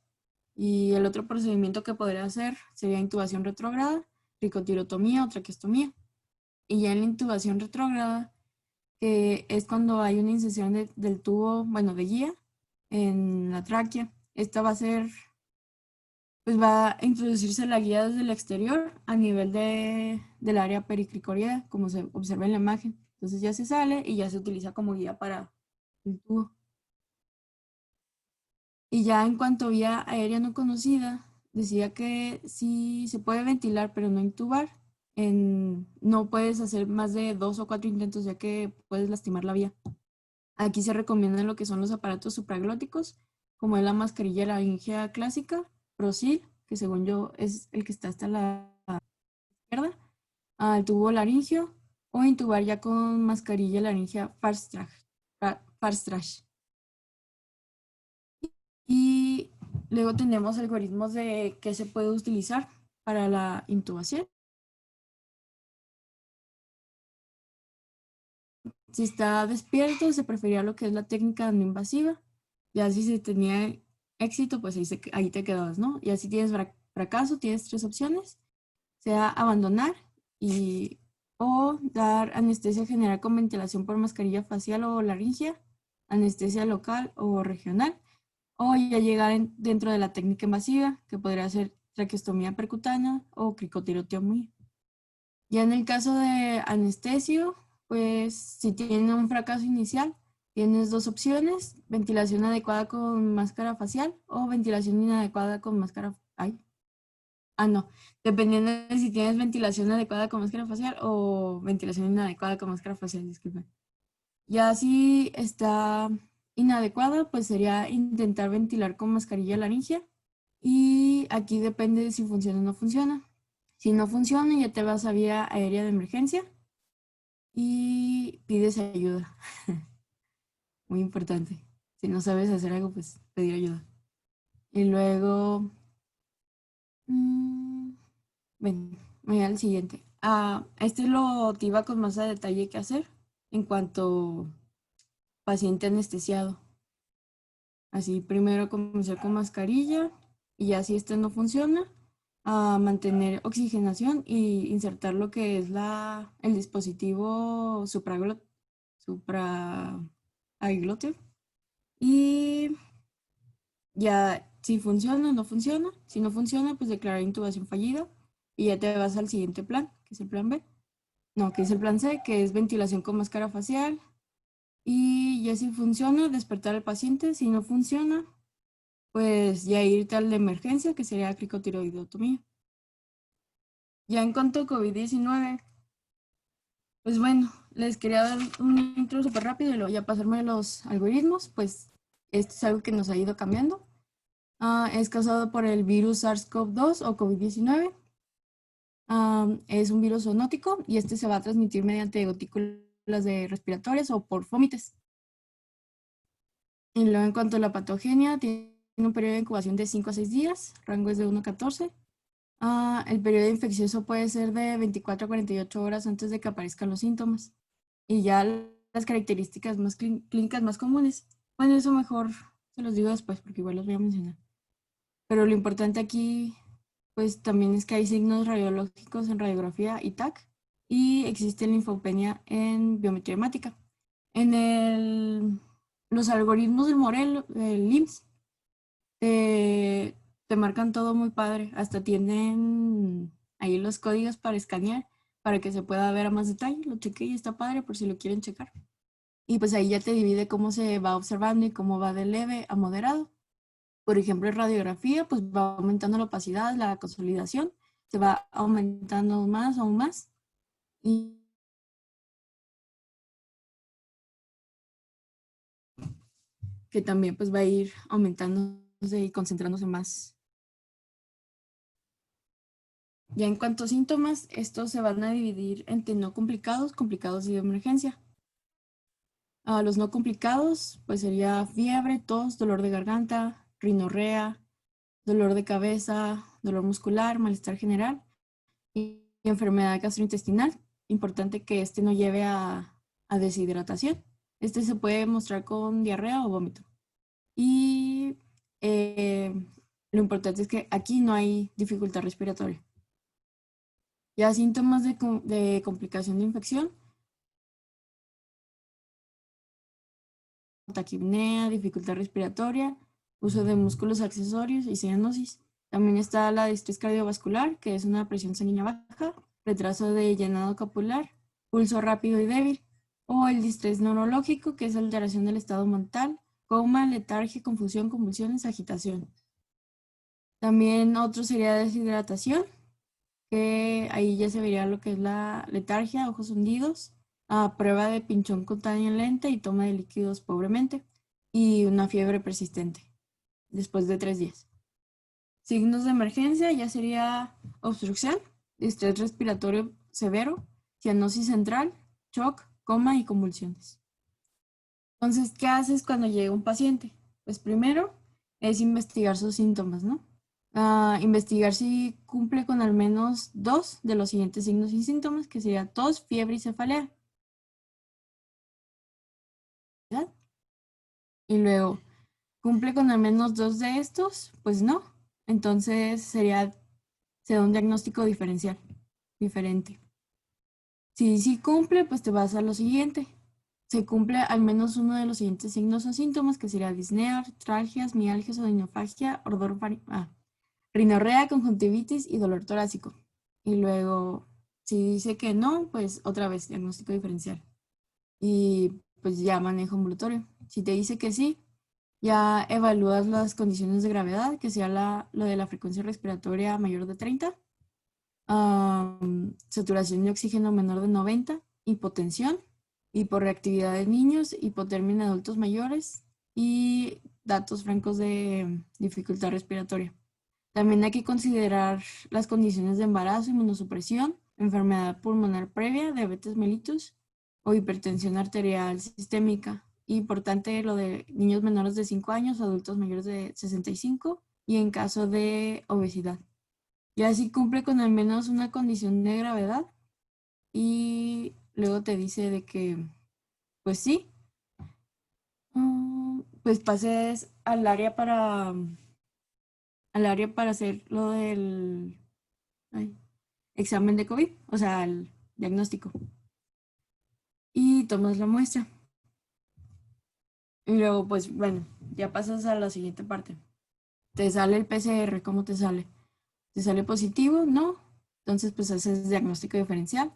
Y el otro procedimiento que podría hacer sería intubación retrógrada, cricotirotomía o traqueostomía. Y ya en la intubación retrógrada, que es cuando hay una incisión del tubo, bueno, de guía en la tráquea. Esta va a introducirse la guía desde el exterior a nivel del área pericricoidea, como se observa en la imagen. Entonces ya se sale y ya se utiliza como guía para el tubo. Y ya en cuanto a vía aérea no conocida, decía que sí se puede ventilar, pero no intubar. No puedes hacer más de 2 o 4 intentos, ya que puedes lastimar la vía. Aquí se recomiendan lo que son los aparatos supraglóticos, como es la mascarilla laringea clásica, Prosil, que según yo es el que está hasta la izquierda, el tubo laringio, o intubar ya con mascarilla laringea Farstrash. Y luego tenemos algoritmos de qué se puede utilizar para la intubación. Si está despierto, se prefería lo que es la técnica no invasiva. Ya si se tenía éxito, pues ahí te quedabas, ¿no? Y así tienes fracaso, tienes 3 opciones. Sea abandonar o dar anestesia general con ventilación por mascarilla facial o laringea, anestesia local o regional, o ya llegar dentro de la técnica invasiva, que podría ser traqueostomía percutánea o cricotirotomía. Ya en el caso de anestesio, pues si tiene un fracaso inicial, tienes 2 opciones: ventilación adecuada con máscara facial o ventilación inadecuada con máscara... no, dependiendo de si tienes ventilación adecuada con máscara facial o ventilación inadecuada con máscara facial, disculpen. Ya si está inadecuada, pues sería intentar ventilar con mascarilla laringea, y aquí depende de si funciona o no funciona. Si no funciona, ya te vas a vía aérea de emergencia y pides ayuda. Muy importante. Si no sabes hacer algo, pues pedir ayuda. Y luego, bueno, voy al siguiente. Este lo te iba con más a detalle que hacer en cuanto paciente anestesiado. Así, primero comenzar con mascarilla y ya si esto no funciona, mantener oxigenación y insertar lo que es el dispositivo supragloteo. Y ya si funciona o no funciona. Si no funciona, pues declarar intubación fallida y ya te vas al siguiente plan, que es el plan B. No, que es el plan C, que es ventilación con máscara facial. Y ya si funciona, despertar al paciente. Si no funciona, pues ya irte al de emergencia, que sería cricotiroidotomía. Ya en cuanto a COVID-19, pues bueno, les quería dar un intro súper rápido y luego ya pasarme a los algoritmos. Pues esto es algo que nos ha ido cambiando. Es causado por el virus SARS-CoV-2 o COVID-19. Es un virus zoonótico y este se va a transmitir mediante gotículas respiratorias o por fomites. Y luego en cuanto a la patogenia, tiene un periodo de incubación de 5 a 6 días, rango es de 1 a 14. El periodo infeccioso puede ser de 24 a 48 horas antes de que aparezcan los síntomas. Y ya las características más clínicas más comunes, bueno, eso mejor se los digo después porque igual los voy a mencionar. Pero lo importante aquí, pues también es que hay signos radiológicos en radiografía y TAC y existe linfopenia en biometría hemática. Los algoritmos del Morel, del LIMS, te marcan todo muy padre. Hasta tienen ahí los códigos para escanear para que se pueda ver a más detalle. Lo chequé y está padre por si lo quieren checar. Y pues ahí ya te divide cómo se va observando y cómo va de leve a moderado. Por ejemplo, en radiografía, pues va aumentando la opacidad, la consolidación, se va aumentando aún más. Y que también pues va a ir aumentándose y concentrándose más. Ya en cuanto a síntomas, estos se van a dividir entre no complicados, complicados y de emergencia. Los no complicados, pues sería fiebre, tos, dolor de garganta, rinorrea, dolor de cabeza, dolor muscular, malestar general y enfermedad gastrointestinal. Importante que este no lleve a deshidratación. Este se puede mostrar con diarrea o vómito. Y lo importante es que aquí no hay dificultad respiratoria. Ya síntomas de complicación de infección, taquipnea, dificultad respiratoria, uso de músculos accesorios y cianosis. También está la distrés cardiovascular, que es una presión sanguínea baja, retraso de llenado capilar, pulso rápido y débil, o el distrés neurológico, que es alteración del estado mental, coma, letargia, confusión, convulsiones, agitación. También otro sería deshidratación, que ahí ya se vería lo que es la letargia, ojos hundidos, prueba de pinchón cutáneo lenta y toma de líquidos pobremente, y una fiebre persistente después de 3 días. Signos de emergencia ya sería obstrucción, distrés respiratorio severo, cianosis central, shock, coma y convulsiones. Entonces, ¿qué haces cuando llega un paciente? Pues primero es investigar sus síntomas, ¿no? Investigar si cumple con al menos 2 de los siguientes signos y síntomas, que sería tos, fiebre y cefalea. ¿Verdad? Y luego, ¿cumple con al menos 2 de estos? Pues no. Entonces sería un diagnóstico diferente. Si sí cumple, pues te vas a lo siguiente. Se cumple al menos uno de los siguientes signos o síntomas, que sería disnea, artralgias, mialgias, odinofagia, rinorrea, conjuntivitis y dolor torácico. Y luego, si dice que no, pues otra vez diagnóstico diferencial. Y pues ya manejo ambulatorio. Si te dice que sí, ya evalúas las condiciones de gravedad, que sea lo de la frecuencia respiratoria mayor de 30, saturación de oxígeno menor de 90, hipotensión, hiporreactividad de niños, hipotermia en adultos mayores y datos francos de dificultad respiratoria. También hay que considerar las condiciones de embarazo, inmunosupresión, enfermedad pulmonar previa, diabetes mellitus o hipertensión arterial sistémica. Importante lo de niños menores de 5 años, adultos mayores de 65 y en caso de obesidad. Ya si cumple con al menos una condición de gravedad y luego te dice de que, pues sí, pues pases al área para hacer lo del examen de COVID, o sea, el diagnóstico. Y tomas la muestra. Y luego, pues bueno, ya pasas a la siguiente parte. Te sale el PCR, ¿cómo te sale? ¿Te sale positivo? No. Entonces, pues haces diagnóstico diferencial.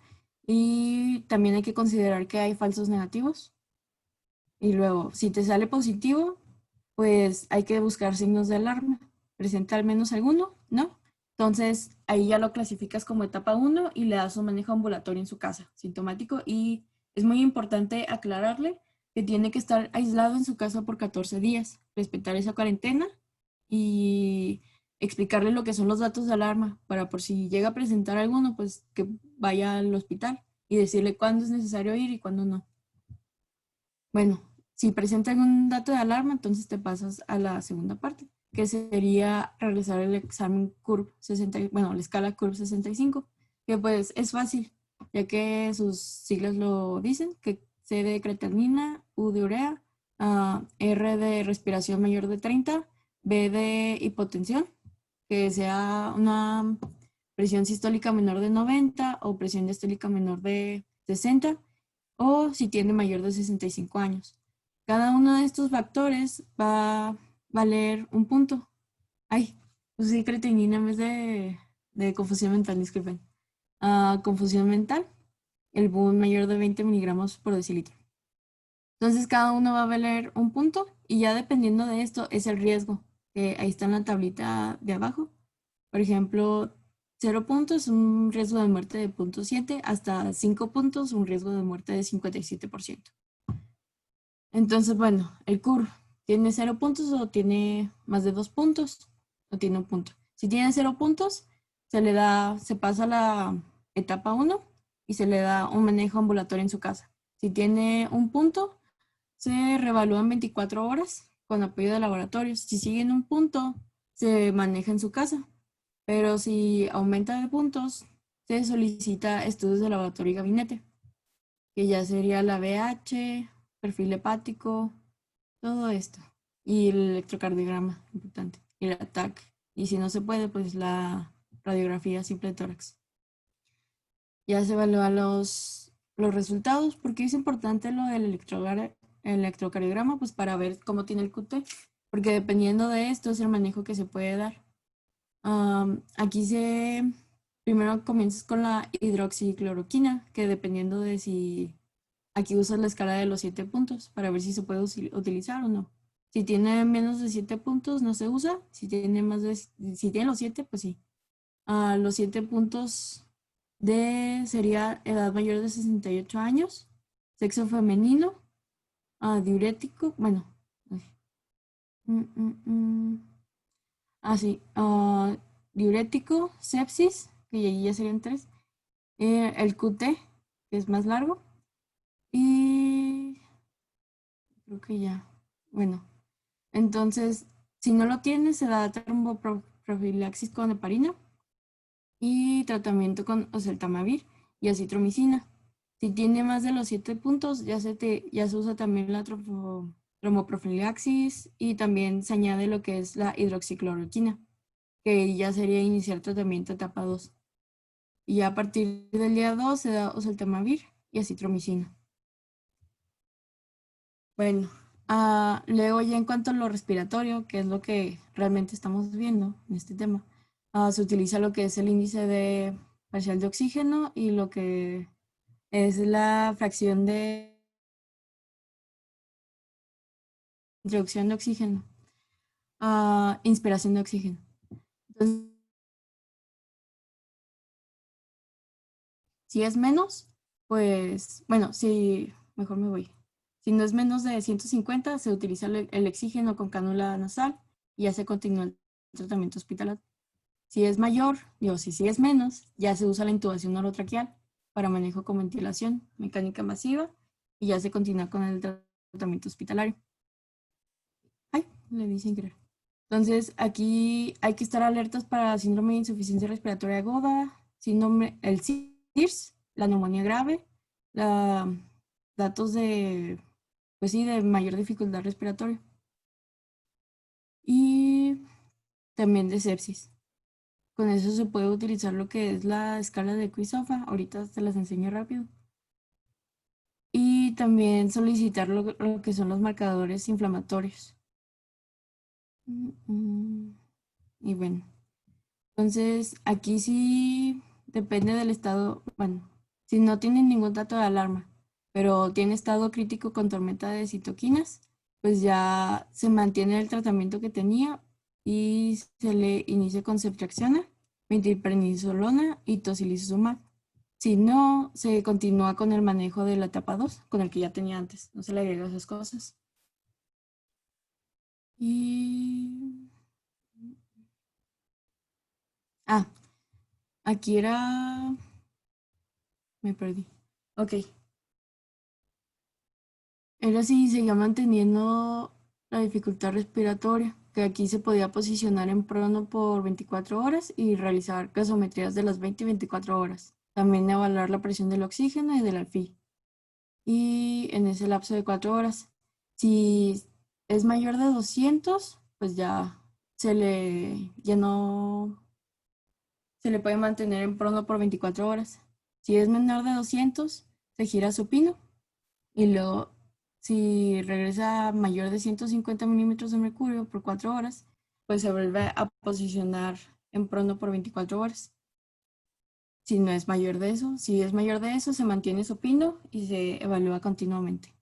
Y también hay que considerar que hay falsos negativos. Y luego, si te sale positivo, pues hay que buscar signos de alarma. ¿Presenta al menos alguno? ¿No? Entonces, ahí ya lo clasificas como etapa 1 y le das un manejo ambulatorio en su casa, sintomático. Y es muy importante aclararle que tiene que estar aislado en su casa por 14 días, respetar esa cuarentena y explicarle lo que son los datos de alarma para por si llega a presentar alguno, pues que vaya al hospital y decirle cuándo es necesario ir y cuándo no. Bueno, si presenta algún dato de alarma, entonces te pasas a la segunda parte, que sería realizar el examen CURB 60, bueno, la escala CURB 65, que pues es fácil, ya que sus siglas lo dicen, que C de creatinina, U de urea, R de respiración mayor de 30, B de hipotensión, que sea una presión sistólica menor de 90 o presión diastólica menor de 60, o si tiene mayor de 65 años. Cada uno de estos factores va a valer un punto. Ay, pues sí, creatinina en vez de confusión mental, disculpen. Confusión mental, el boom mayor de 20 miligramos por decilitro. Entonces cada uno va a valer un punto y ya dependiendo de esto es el riesgo, que ahí está en la tablita de abajo. Por ejemplo, 0 puntos, un riesgo de muerte de 0.7, hasta 5 puntos, un riesgo de muerte de 57%. Entonces, bueno, el CUR tiene 0 puntos o tiene más de 2 puntos o tiene un punto. Si tiene 0 puntos, se pasa a la etapa 1 y se le da un manejo ambulatorio en su casa. Si tiene un punto, se reevalúan 24 horas con apoyo de laboratorios. Si sigue en un punto, se maneja en su casa. Pero si aumenta de puntos, se solicita estudios de laboratorio y gabinete, que ya sería la VH, perfil hepático, todo esto. Y el electrocardiograma, importante. Y el ATAC. Y si no se puede, pues la radiografía simple de tórax. Ya se evalúan los resultados, porque es importante lo del electrocardiograma, pues para ver cómo tiene el QT, porque dependiendo de esto es el manejo que se puede dar. Aquí primero comienzas con la hidroxicloroquina, que dependiendo de si aquí usas la escala de los 7 puntos para ver si se puede utilizar o no. Si tiene menos de 7 puntos no se usa, si tiene los 7, pues sí. Los 7 puntos sería edad mayor de 68 años, sexo femenino, diurético, bueno. Sí, diurético, sepsis, que ahí ya serían 3, el QT, que es más largo, y creo que ya, bueno, entonces, si no lo tienes, se da tromboprofilaxis con heparina y tratamiento con oseltamivir y acitromicina. Si tiene más de los 7 puntos, ya se usa también la tromboprofilaxis y también se añade lo que es la hidroxicloroquina, que ya sería iniciar tratamiento etapa 2. Y ya a partir del día 2 se da oseltamivir y acitromicina. Bueno, luego ya en cuanto a lo respiratorio, que es lo que realmente estamos viendo en este tema, se utiliza lo que es el índice de parcial de oxígeno y lo que es la fracción de introducción de oxígeno, inspiración de oxígeno. Entonces, si es menos, pues, bueno, mejor me voy. Si no es menos de 150, se utiliza el oxígeno con cánula nasal y ya se continúa el tratamiento hospitalario. Si es mayor, si es menos, ya se usa la intubación orotraqueal para manejo con ventilación mecánica masiva y ya se continúa con el tratamiento hospitalario. Ay, le di sin querer. Entonces, aquí hay que estar alertas para síndrome de insuficiencia respiratoria aguda, el SIRS, la neumonía grave, datos de mayor dificultad respiratoria y también de sepsis. Con eso se puede utilizar lo que es la escala de Quizoffa. Ahorita te las enseño rápido. Y también solicitar lo que son los marcadores inflamatorios. Y bueno, entonces aquí sí depende del estado. Bueno, si no tiene ningún dato de alarma, pero tiene estado crítico con tormenta de citoquinas, pues ya se mantiene el tratamiento que tenía y se le inicia con ceftriaxona, metilprednisolona y tocilizumab. Si no, se continúa con el manejo de la etapa 2, con el que ya tenía antes. No se le agrega esas cosas. Y... aquí era... Me perdí. Ok. Era si seguía manteniendo la dificultad respiratoria. que aquí se podía posicionar en prono por 24 horas y realizar gasometrías de las 20 y 24 horas. También evaluar la presión del oxígeno y del alfil. Y en ese lapso de 4 horas, si es mayor de 200, pues ya no se le puede mantener en prono por 24 horas. Si es menor de 200, se gira supino. Y luego, si regresa mayor de 150 milímetros de mercurio por 4 horas, pues se vuelve a posicionar en prono por 24 horas. Si no es mayor de eso, si es mayor de eso, se mantiene supino y se evalúa continuamente.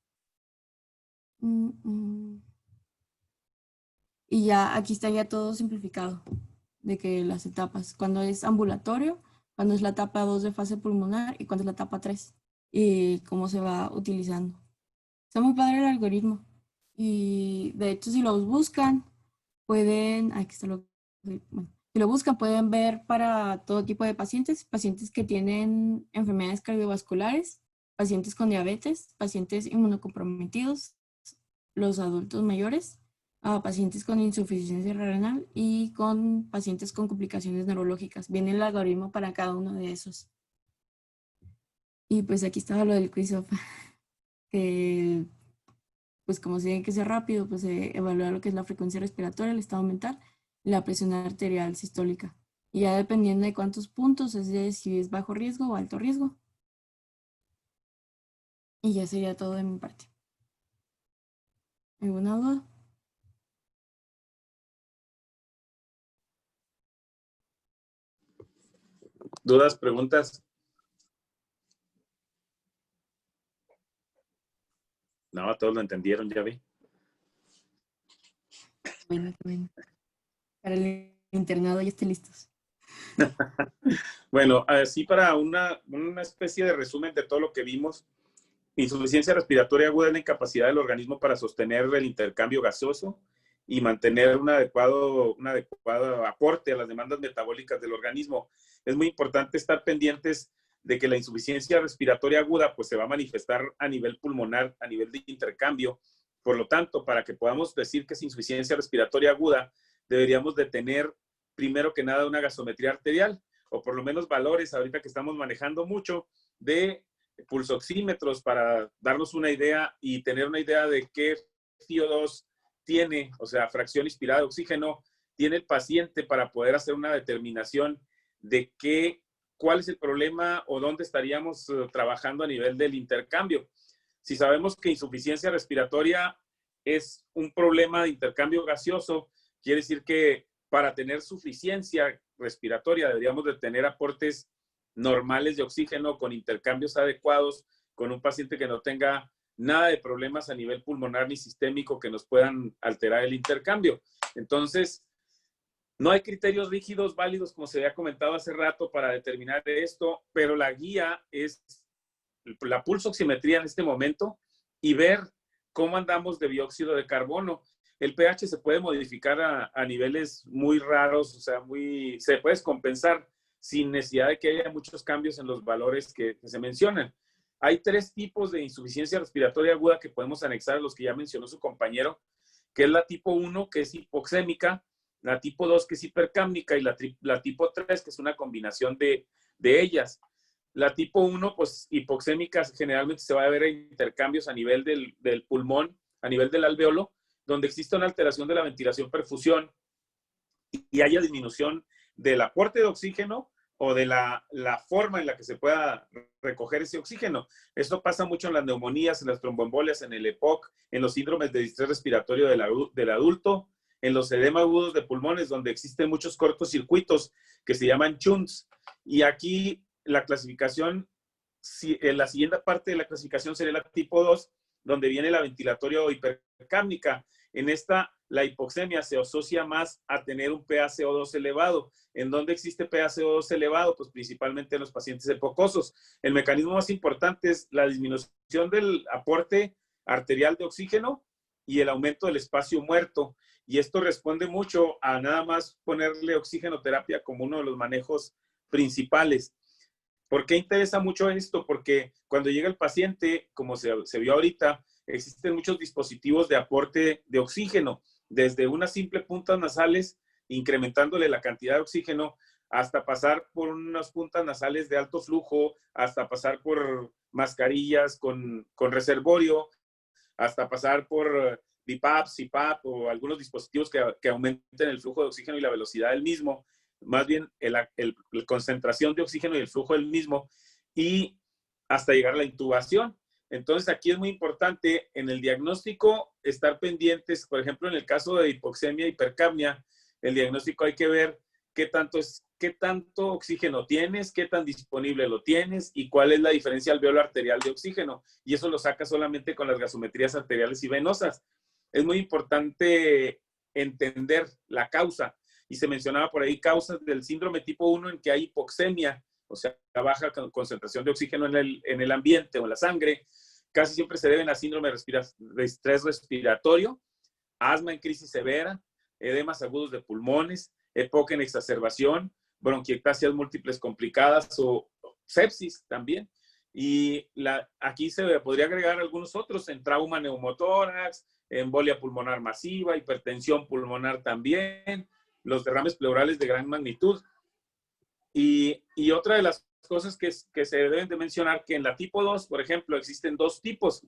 Y ya aquí está ya todo simplificado de que las etapas, cuando es ambulatorio, cuando es la etapa 2 de fase pulmonar y cuando es la etapa 3 y cómo se va utilizando. Está muy padre el algoritmo y de hecho si los buscan pueden, aquí está bueno, si lo buscan pueden ver para todo tipo de pacientes, pacientes que tienen enfermedades cardiovasculares, pacientes con diabetes, pacientes inmunocomprometidos, los adultos mayores, a pacientes con insuficiencia renal y con pacientes con complicaciones neurológicas. Viene el algoritmo para cada uno de esos. Y pues aquí estaba lo del quiz-off, que pues como se tiene que ser rápido, pues se evalúa lo que es la frecuencia respiratoria, el estado mental, la presión arterial sistólica. Y ya dependiendo de cuántos puntos, es de si es bajo riesgo o alto riesgo. Y ya sería todo de mi parte. ¿Alguna duda? ¿Dudas, preguntas? No, todos lo entendieron, ya vi. Bueno. Para el internado ya estén listos. Bueno, así para una especie de resumen de todo lo que vimos, insuficiencia respiratoria aguda es la incapacidad del organismo para sostener el intercambio gaseoso y mantener un adecuado aporte a las demandas metabólicas del organismo. Es muy importante estar pendientes de que la insuficiencia respiratoria aguda pues se va a manifestar a nivel pulmonar, a nivel de intercambio. Por lo tanto, para que podamos decir que es insuficiencia respiratoria aguda, deberíamos de tener primero que nada una gasometría arterial, o por lo menos valores, ahorita que estamos manejando mucho, de pulsoxímetros para darnos una idea y tener una idea de qué FiO2 tiene, o sea, fracción inspirada de oxígeno, tiene el paciente para poder hacer una determinación de cuál es el problema o dónde estaríamos trabajando a nivel del intercambio. Si sabemos que insuficiencia respiratoria es un problema de intercambio gaseoso, quiere decir que para tener suficiencia respiratoria deberíamos de tener aportes normales de oxígeno con intercambios adecuados, con un paciente que no tenga nada de problemas a nivel pulmonar ni sistémico que nos puedan alterar el intercambio. Entonces, no hay criterios rígidos válidos, como se había comentado hace rato, para determinar esto, pero la guía es la pulsoximetría en este momento y ver cómo andamos de dióxido de carbono. El pH se puede modificar a niveles muy raros, o sea, se puede descompensar sin necesidad de que haya muchos cambios en los valores que se mencionan. Hay 3 tipos de insuficiencia respiratoria aguda que podemos anexar a los que ya mencionó su compañero, que es la tipo 1, que es hipoxémica, la tipo 2, que es hipercápnica, y la tipo 3, que es una combinación de ellas. La tipo 1, pues hipoxémica, generalmente se va a ver intercambios a nivel del pulmón, a nivel del alveolo, donde existe una alteración de la ventilación-perfusión y haya disminución del aporte de oxígeno o de la forma en la que se pueda recoger ese oxígeno. Esto pasa mucho en las neumonías, en las tromboembolias, en el EPOC, en los síndromes de distrés respiratorio del adulto, en los edema agudos de pulmones, donde existen muchos cortocircuitos que se llaman shunts. Y aquí la clasificación, la siguiente parte de la clasificación sería la tipo 2, donde viene la ventilatorio hipercápnica. En esta, la hipoxemia se asocia más a tener un PaCO2 elevado. ¿En dónde existe PaCO2 elevado? Pues principalmente en los pacientes hipocosos. El mecanismo más importante es la disminución del aporte arterial de oxígeno y el aumento del espacio muerto. Y esto responde mucho a nada más ponerle oxigenoterapia como uno de los manejos principales. ¿Por qué interesa mucho esto? Porque cuando llega el paciente, como se vio ahorita, existen muchos dispositivos de aporte de oxígeno. desde unas simples puntas nasales, incrementándole la cantidad de oxígeno, hasta pasar por unas puntas nasales de alto flujo, hasta pasar por mascarillas con reservorio, hasta pasar por BiPAP, CPAP o algunos dispositivos que aumenten el flujo de oxígeno y la velocidad del mismo, más bien la concentración de oxígeno y el flujo del mismo, y hasta llegar a la intubación. Entonces, aquí es muy importante en el diagnóstico estar pendientes. Por ejemplo, en el caso de hipoxemia, hipercapnia, el diagnóstico hay que ver qué tanto oxígeno tienes, qué tan disponible lo tienes y cuál es la diferencia alveolo arterial de oxígeno. Y eso lo saca solamente con las gasometrías arteriales y venosas. Es muy importante entender la causa. Y se mencionaba por ahí causas del síndrome tipo 1 en que hay hipoxemia, o sea, baja concentración de oxígeno en el ambiente o en la sangre. Casi siempre se deben a síndrome de estrés respiratorio, asma en crisis severa, edemas agudos de pulmones, EPOC en exacerbación, bronquiectasias múltiples complicadas o sepsis también. Y aquí se podría agregar algunos otros en trauma neumotórax, embolia pulmonar masiva, hipertensión pulmonar también, los derrames pleurales de gran magnitud. Y otra de las cosas que se deben de mencionar, que en la tipo 2, por ejemplo, existen dos tipos.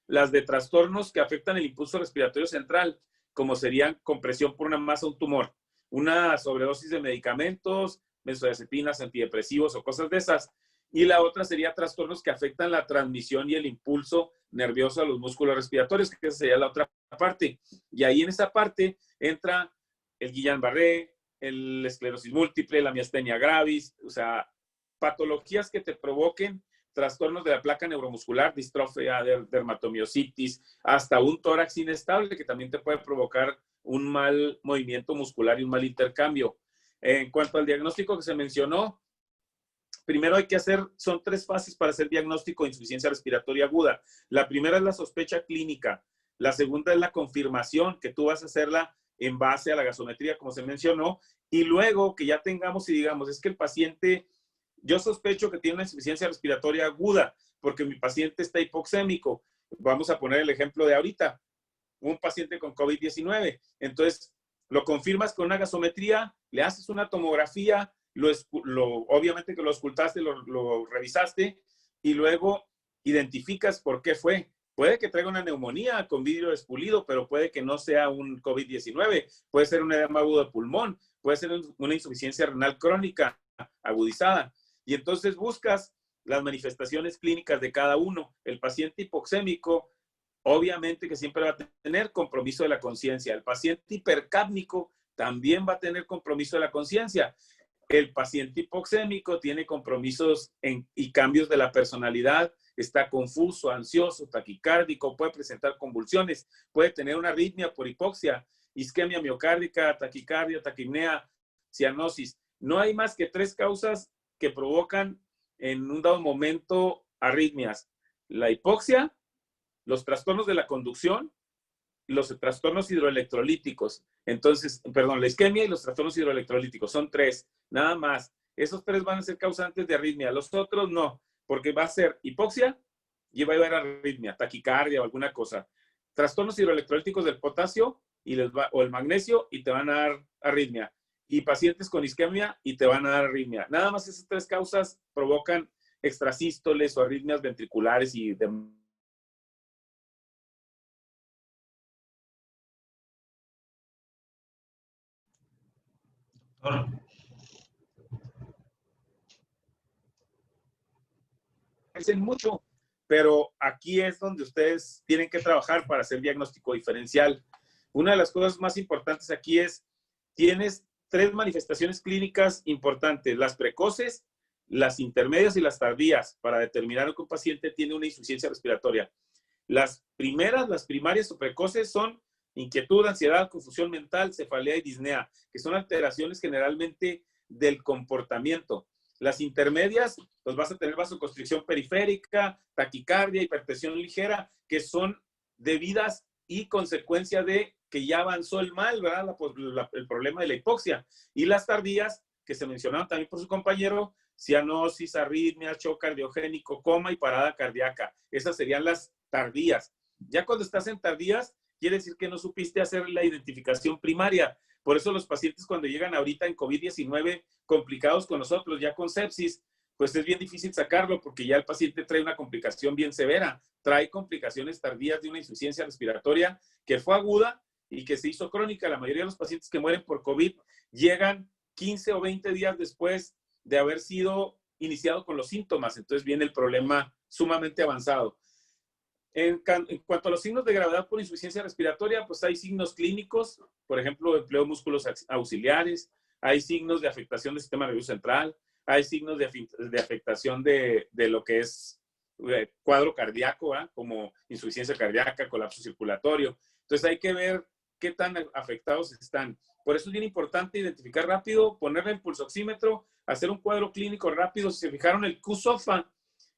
Las de trastornos que afectan el impulso respiratorio central, como serían compresión por una masa, un tumor, una sobredosis de medicamentos, benzodiazepinas, antidepresivos o cosas de esas. Y la otra sería trastornos que afectan la transmisión y el impulso nervioso a los músculos respiratorios, que esa sería la otra parte. Y ahí en esa parte entra el Guillain-Barré, el esclerosis múltiple, la miastenia gravis, o sea, patologías que te provoquen trastornos de la placa neuromuscular, distrofia, dermatomiositis, hasta un tórax inestable que también te puede provocar un mal movimiento muscular y un mal intercambio. En cuanto al diagnóstico que se mencionó, primero hay que hacer, son 3 fases para hacer diagnóstico de insuficiencia respiratoria aguda. La primera es la sospecha clínica. La segunda es la confirmación, que tú vas a hacerla en base a la gasometría, como se mencionó, y luego que ya tengamos y digamos, es que el paciente, yo sospecho que tiene una insuficiencia respiratoria aguda, porque mi paciente está hipoxémico. Vamos a poner el ejemplo de ahorita, un paciente con COVID-19. Entonces, lo confirmas con una gasometría, le haces una tomografía, obviamente que lo auscultaste, lo revisaste, y luego identificas por qué fue. Puede que traiga una neumonía con vidrio expulido, pero puede que no sea un COVID-19. Puede ser un edema agudo de pulmón, puede ser una insuficiencia renal crónica agudizada. Y entonces buscas las manifestaciones clínicas de cada uno. El paciente hipoxémico, obviamente que siempre va a tener compromiso de la conciencia. El paciente hipercápnico también va a tener compromiso de la conciencia. El paciente hipoxémico tiene compromisos y cambios de la personalidad, está confuso, ansioso, taquicárdico, puede presentar convulsiones, puede tener una arritmia por hipoxia, isquemia miocárdica, taquicardia, taquipnea, cianosis. No hay más que 3 causas que provocan en un dado momento arritmias: la hipoxia, los trastornos de la conducción, los trastornos hidroelectrolíticos. Entonces, perdón, la isquemia y los trastornos hidroelectrolíticos son 3, nada más. Esos 3 van a ser causantes de arritmia, los otros no, porque va a ser hipoxia y va a haber arritmia, taquicardia o alguna cosa. Trastornos hidroelectrolíticos del potasio o el magnesio y te van a dar arritmia. Y pacientes con isquemia y te van a dar arritmia. Nada más esas 3 causas provocan extrasístoles o arritmias ventriculares y demás. Dicen mucho, pero aquí es donde ustedes tienen que trabajar para hacer diagnóstico diferencial. Una de las cosas más importantes aquí es, tienes 3 manifestaciones clínicas importantes: las precoces, las intermedias y las tardías, para determinar que un paciente tiene una insuficiencia respiratoria. Las primarias o precoces son inquietud, ansiedad, confusión mental, cefalea y disnea, que son alteraciones generalmente del comportamiento. Las intermedias, pues vas a tener vasoconstricción periférica, taquicardia, hipertensión ligera, que son debidas y consecuencia de que ya avanzó el mal, ¿verdad? El problema de la hipoxia. Y las tardías, que se mencionaron también por su compañero, cianosis, arritmia, shock cardiogénico, coma y parada cardíaca. Esas serían las tardías. Ya cuando estás en tardías, quiere decir que no supiste hacer la identificación primaria. Por eso los pacientes cuando llegan ahorita en COVID-19 complicados con nosotros, ya con sepsis, pues es bien difícil sacarlo porque ya el paciente trae una complicación bien severa, trae complicaciones tardías de una insuficiencia respiratoria que fue aguda y que se hizo crónica. La mayoría de los pacientes que mueren por COVID llegan 15 o 20 días después de haber sido iniciado con los síntomas. Entonces viene el problema sumamente avanzado. En cuanto a los signos de gravedad por insuficiencia respiratoria, pues hay signos clínicos, por ejemplo, empleo de músculos auxiliares, hay signos de afectación del sistema nervioso central, hay signos de afectación de lo que es cuadro cardíaco, ¿eh? Como insuficiencia cardíaca, colapso circulatorio. Entonces hay que ver qué tan afectados están. Por eso es bien importante identificar rápido, ponerle el pulsoxímetro, hacer un cuadro clínico rápido. Si se fijaron, el QSOFA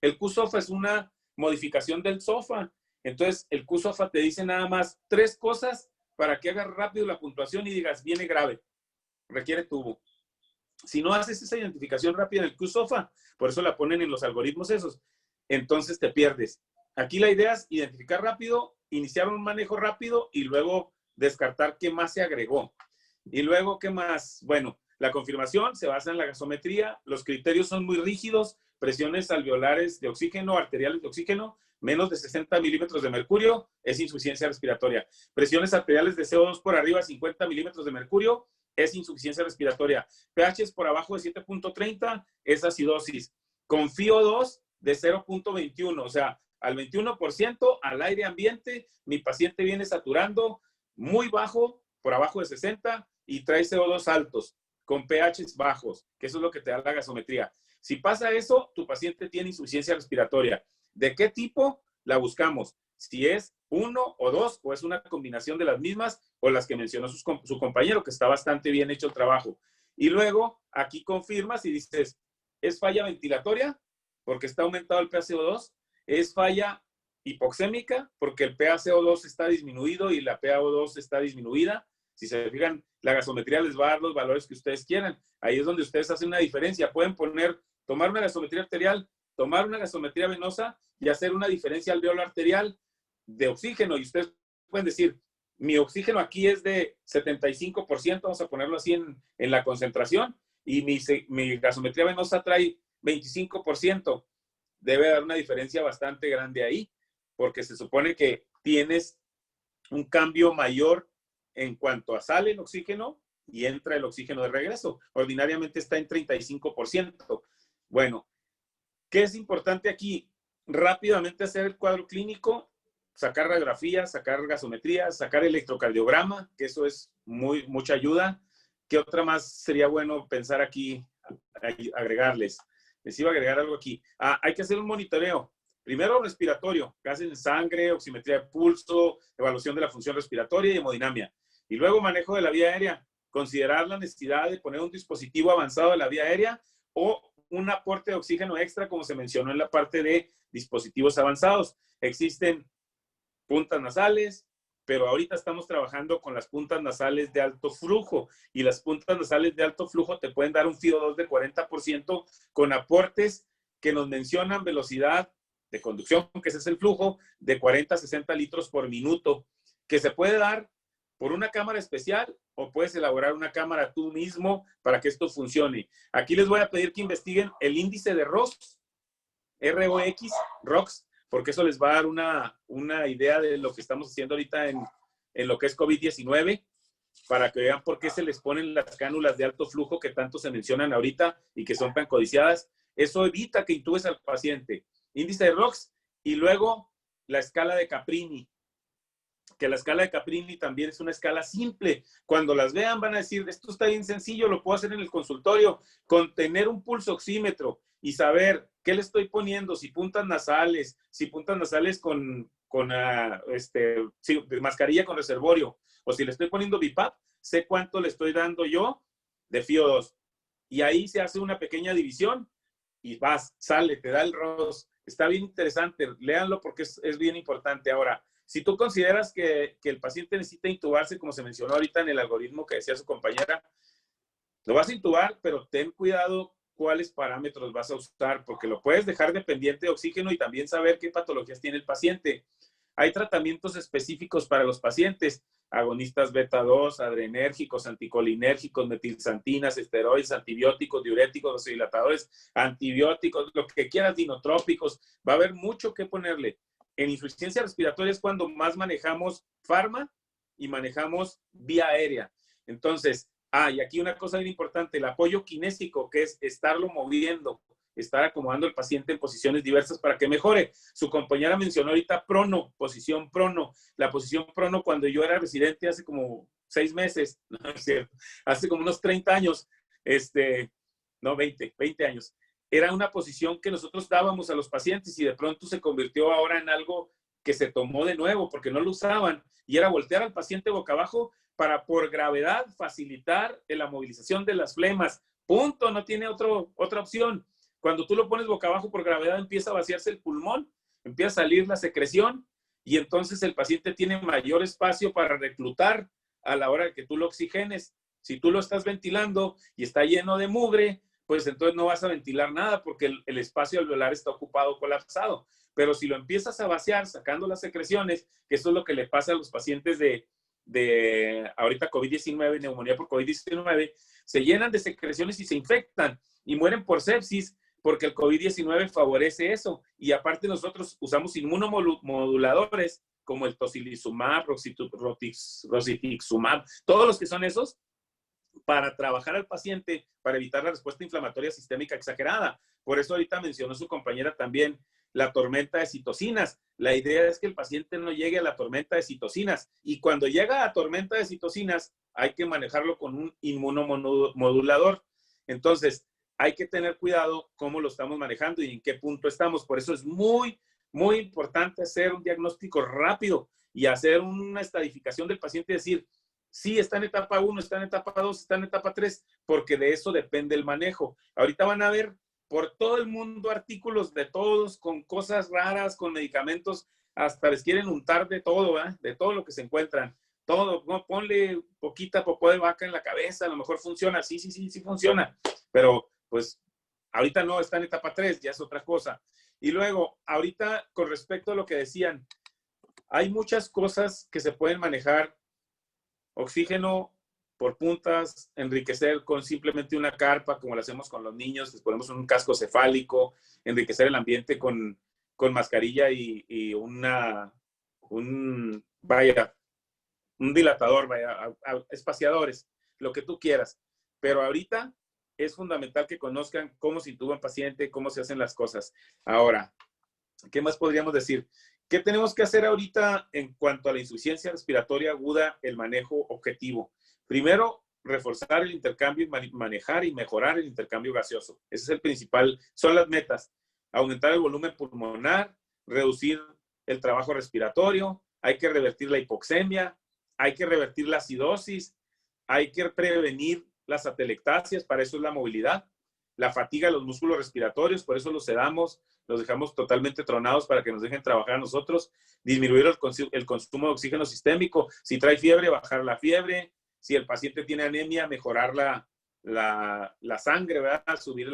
es una modificación del SOFA. Entonces, el QSOFA te dice nada más 3 cosas para que hagas rápido la puntuación y digas, viene grave, requiere tubo. Si no haces esa identificación rápida en el QSOFA, por eso la ponen en los algoritmos esos, entonces te pierdes. Aquí la idea es identificar rápido, iniciar un manejo rápido y luego descartar qué más se agregó. Y luego, ¿qué más? Bueno, la confirmación se basa en la gasometría, los criterios son muy rígidos, presiones alveolares de oxígeno, arteriales de oxígeno, menos de 60 milímetros de mercurio, es insuficiencia respiratoria. Presiones arteriales de CO2 por arriba de 50 milímetros de mercurio, es insuficiencia respiratoria. pH por abajo de 7.30, es acidosis. Con FiO2 de 0.21, o sea, al 21% al aire ambiente, mi paciente viene saturando muy bajo, por abajo de 60, y trae CO2 altos, con pHs bajos, que eso es lo que te da la gasometría. Si pasa eso, tu paciente tiene insuficiencia respiratoria. ¿De qué tipo? La buscamos. Si es 1 o 2, o es una combinación de las mismas, o las que mencionó su compañero, que está bastante bien hecho el trabajo. Y luego, aquí confirmas y dices, ¿es falla ventilatoria? Porque está aumentado el PaCO2. ¿Es falla hipoxémica? Porque el PaCO2 está disminuido y la PaO2 está disminuida. Si se fijan, la gasometría les va a dar los valores que ustedes quieran. Ahí es donde ustedes hacen una diferencia. Pueden tomar una gasometría arterial, tomar una gasometría venosa y hacer una diferencia alveolar arterial de oxígeno. Y ustedes pueden decir, mi oxígeno aquí es de 75%, vamos a ponerlo así en la concentración, y mi gasometría venosa trae 25%. Debe dar una diferencia bastante grande ahí, porque se supone que tienes un cambio mayor en cuanto a sale el oxígeno y entra el oxígeno de regreso. Ordinariamente está en 35%. Bueno, ¿qué es importante aquí? Rápidamente hacer el cuadro clínico, sacar radiografías, sacar gasometría, sacar electrocardiograma, que eso es mucha ayuda. ¿Qué otra más sería bueno pensar aquí, agregarles? Les iba a agregar algo aquí. Hay que hacer un monitoreo. Primero respiratorio, gases en sangre, oximetría de pulso, evaluación de la función respiratoria y hemodinamia. Y luego manejo de la vía aérea. Considerar la necesidad de poner un dispositivo avanzado de la vía aérea o un aporte de oxígeno extra, como se mencionó en la parte de dispositivos avanzados. Existen puntas nasales, pero ahorita estamos trabajando con las puntas nasales de alto flujo, y las puntas nasales de alto flujo te pueden dar un FiO2 de 40% con aportes que nos mencionan velocidad de conducción, que ese es el flujo, de 40 a 60 litros por minuto, que se puede dar por una cámara especial o puedes elaborar una cámara tú mismo para que esto funcione. Aquí les voy a pedir que investiguen el índice de ROX, ROX, porque eso les va a dar una idea de lo que estamos haciendo ahorita en lo que es COVID-19, para que vean por qué se les ponen las cánulas de alto flujo que tanto se mencionan ahorita y que son tan codiciadas. Eso evita que intubes al paciente. Índice de ROX y luego la escala de Caprini, que la escala de Caprini también es una escala simple. Cuando las vean van a decir, esto está bien sencillo, lo puedo hacer en el consultorio, con tener un pulso oxímetro y saber qué le estoy poniendo, si puntas nasales con mascarilla con reservorio, o si le estoy poniendo BiPAP, sé cuánto le estoy dando yo de FiO2. Y ahí se hace una pequeña división y sale, te da el ROS. Está bien interesante, léanlo porque es bien importante. Ahora, si tú consideras que el paciente necesita intubarse, como se mencionó ahorita en el algoritmo que decía su compañera, lo vas a intubar, pero ten cuidado cuáles parámetros vas a usar, porque lo puedes dejar dependiente de oxígeno y también saber qué patologías tiene el paciente. Hay tratamientos específicos para los pacientes, agonistas beta-2, adrenérgicos, anticolinérgicos, metilsantinas, esteroides, antibióticos, diuréticos, vasodilatadores, antibióticos, lo que quieras, dinotrópicos. Va a haber mucho que ponerle. En insuficiencia respiratoria es cuando más manejamos farma y manejamos vía aérea. Entonces, y aquí una cosa bien importante, el apoyo kinésico, que es estarlo moviendo, estar acomodando al paciente en posiciones diversas para que mejore. Su compañera mencionó ahorita prono, posición prono. La posición prono, cuando yo era residente hace como 6 meses, no es cierto, hace como unos 30 años, no, 20 años, era una posición que nosotros dábamos a los pacientes y de pronto se convirtió ahora en algo que se tomó de nuevo porque no lo usaban, y era voltear al paciente boca abajo para, por gravedad, facilitar la movilización de las flemas. Punto, no tiene otra opción. Cuando tú lo pones boca abajo por gravedad, empieza a vaciarse el pulmón, empieza a salir la secreción y entonces el paciente tiene mayor espacio para reclutar a la hora de que tú lo oxigenes. Si tú lo estás ventilando y está lleno de mugre, pues entonces no vas a ventilar nada porque el espacio alveolar está ocupado, colapsado. Pero si lo empiezas a vaciar sacando las secreciones, que eso es lo que le pasa a los pacientes de ahorita COVID-19, neumonía por COVID-19, se llenan de secreciones y se infectan y mueren por sepsis, porque el COVID-19 favorece eso. Y aparte nosotros usamos inmunomoduladores como el tocilizumab, rositixumab, todos los que son esos, para trabajar al paciente, para evitar la respuesta inflamatoria sistémica exagerada. Por eso ahorita mencionó su compañera también la tormenta de citocinas. La idea es que el paciente no llegue a la tormenta de citocinas. Y cuando llega a tormenta de citocinas, hay que manejarlo con un inmunomodulador. Entonces, hay que tener cuidado cómo lo estamos manejando y en qué punto estamos. Por eso es muy, muy importante hacer un diagnóstico rápido y hacer una estadificación del paciente y decir, sí, está en etapa 1, está en etapa 2, está en etapa 3, porque de eso depende el manejo. Ahorita van a ver por todo el mundo artículos de todos, con cosas raras, con medicamentos, hasta les quieren untar de todo, ¿eh? De todo lo que se encuentran. Todo, ¿no? Ponle poquita popó de vaca en la cabeza, a lo mejor funciona, sí funciona, pero pues ahorita no, está en etapa 3, ya es otra cosa. Y luego, ahorita con respecto a lo que decían, hay muchas cosas que se pueden manejar. Oxígeno por puntas, enriquecer con simplemente una carpa, como lo hacemos con los niños, les ponemos un casco cefálico, enriquecer el ambiente con mascarilla y un dilatador, espaciadores, lo que tú quieras. Pero ahorita es fundamental que conozcan cómo se intuba un paciente, cómo se hacen las cosas. Ahora, ¿qué más podríamos decir? ¿Qué tenemos que hacer ahorita en cuanto a la insuficiencia respiratoria aguda, el manejo objetivo? Primero, reforzar el intercambio y manejar y mejorar el intercambio gaseoso. Ese es el principal, son las metas. Aumentar el volumen pulmonar, reducir el trabajo respiratorio, hay que revertir la hipoxemia, hay que revertir la acidosis, hay que prevenir las atelectasias, para eso es la movilidad, la fatiga de los músculos respiratorios, por eso los sedamos, los dejamos totalmente tronados para que nos dejen trabajar a nosotros, disminuir el consumo de oxígeno sistémico, si trae fiebre, bajar la fiebre, si el paciente tiene anemia, mejorar la sangre, ¿verdad? Subir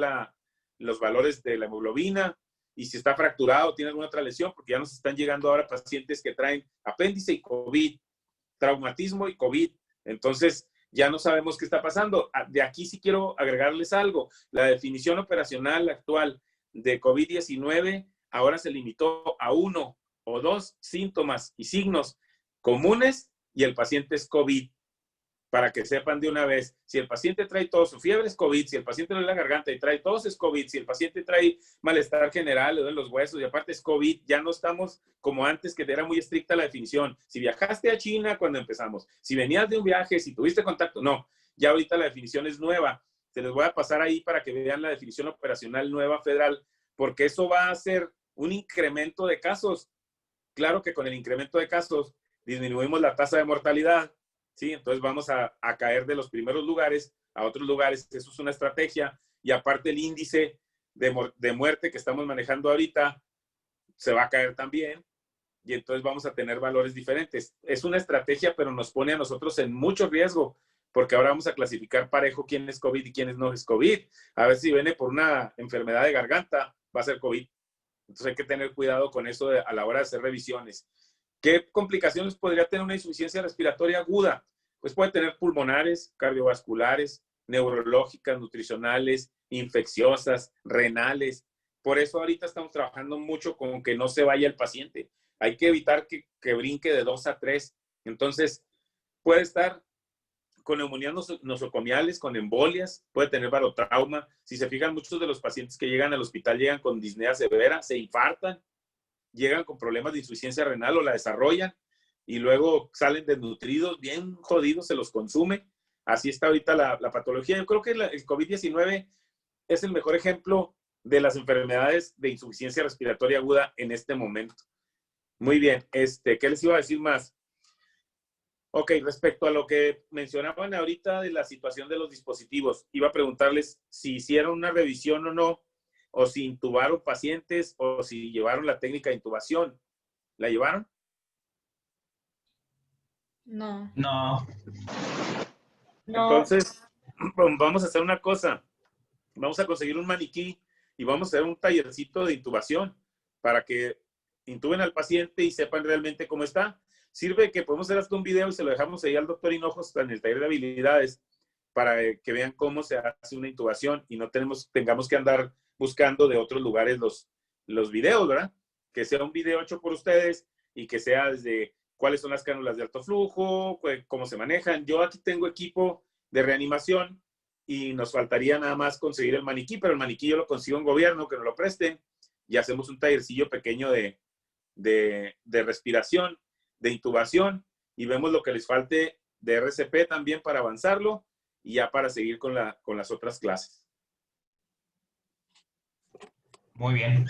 los valores de la hemoglobina, y si está fracturado, tiene alguna otra lesión, porque ya nos están llegando ahora pacientes que traen apéndice y COVID, traumatismo y COVID, entonces ya no sabemos qué está pasando. De aquí sí quiero agregarles algo. La definición operacional actual de COVID-19 ahora se limitó a 1 o 2 síntomas y signos comunes y el paciente es COVID. Para que sepan de una vez, si el paciente trae tos o fiebre es COVID, si el paciente le duele la garganta y trae tos es COVID, si el paciente trae malestar general, le duelen los huesos y aparte es COVID, ya no estamos como antes que era muy estricta la definición. Si viajaste a China cuando empezamos, si venías de un viaje, si tuviste contacto, no, ya ahorita la definición es nueva. Se les voy a pasar ahí para que vean la definición operacional nueva federal, porque eso va a ser un incremento de casos. Claro que con el incremento de casos disminuimos la tasa de mortalidad. Sí, entonces vamos a caer de los primeros lugares a otros lugares. Eso es una estrategia. Y aparte el índice de muerte que estamos manejando ahorita se va a caer también. Y entonces vamos a tener valores diferentes. Es una estrategia, pero nos pone a nosotros en mucho riesgo, porque ahora vamos a clasificar parejo quién es COVID y quién no es COVID. A ver si viene por una enfermedad de garganta, va a ser COVID. Entonces hay que tener cuidado con eso a la hora de hacer revisiones. ¿Qué complicaciones podría tener una insuficiencia respiratoria aguda? Pues puede tener pulmonares, cardiovasculares, neurológicas, nutricionales, infecciosas, renales. Por eso ahorita estamos trabajando mucho con que no se vaya el paciente. Hay que evitar que brinque de 2 a 3. Entonces, puede estar con neumonías nosocomiales, con embolias, puede tener barotrauma. Si se fijan, muchos de los pacientes que llegan al hospital llegan con disnea severa, se infartan, llegan con problemas de insuficiencia renal o la desarrollan y luego salen desnutridos, bien jodidos, se los consume. Así está ahorita la patología. Yo creo que el COVID-19 es el mejor ejemplo de las enfermedades de insuficiencia respiratoria aguda en este momento. Muy bien, ¿qué les iba a decir más? Ok, respecto a lo que mencionaban ahorita de la situación de los dispositivos, iba a preguntarles si hicieron una revisión o no, o si intubaron pacientes, o si llevaron la técnica de intubación. ¿La llevaron? No. No. Entonces, vamos a hacer una cosa. Vamos a conseguir un maniquí y vamos a hacer un tallercito de intubación para que intuben al paciente y sepan realmente cómo está. Sirve que podemos hacer hasta un video y se lo dejamos ahí al doctor Hinojos en el taller de habilidades para que vean cómo se hace una intubación y no tengamos que andar buscando de otros lugares los videos, ¿verdad? Que sea un video hecho por ustedes y que sea desde cuáles son las cánulas de alto flujo, cómo se manejan. Yo aquí tengo equipo de reanimación y nos faltaría nada más conseguir el maniquí, pero el maniquí yo lo consigo en gobierno, que nos lo presten y hacemos un tallercillo pequeño de respiración, de intubación y vemos lo que les falte de RCP también para avanzarlo y ya para seguir con las otras clases. Muy bien.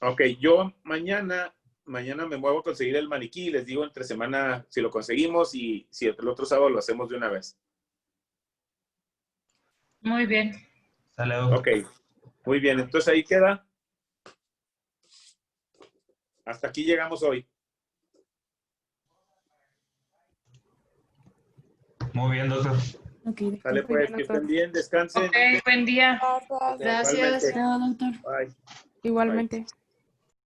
Ok, yo mañana me muevo a conseguir el maniquí y les digo entre semana si lo conseguimos y si el otro sábado lo hacemos de una vez. Muy bien. Sale, doctor. Ok, muy bien. Entonces ahí queda. Hasta aquí llegamos hoy. Muy bien, doctor. Ok, Sale doctor. pues, bien, que doctor. estén bien, descansen. Ok, buen día. Ok, Gracias. igualmente. Chao, doctor. Bye. Igualmente.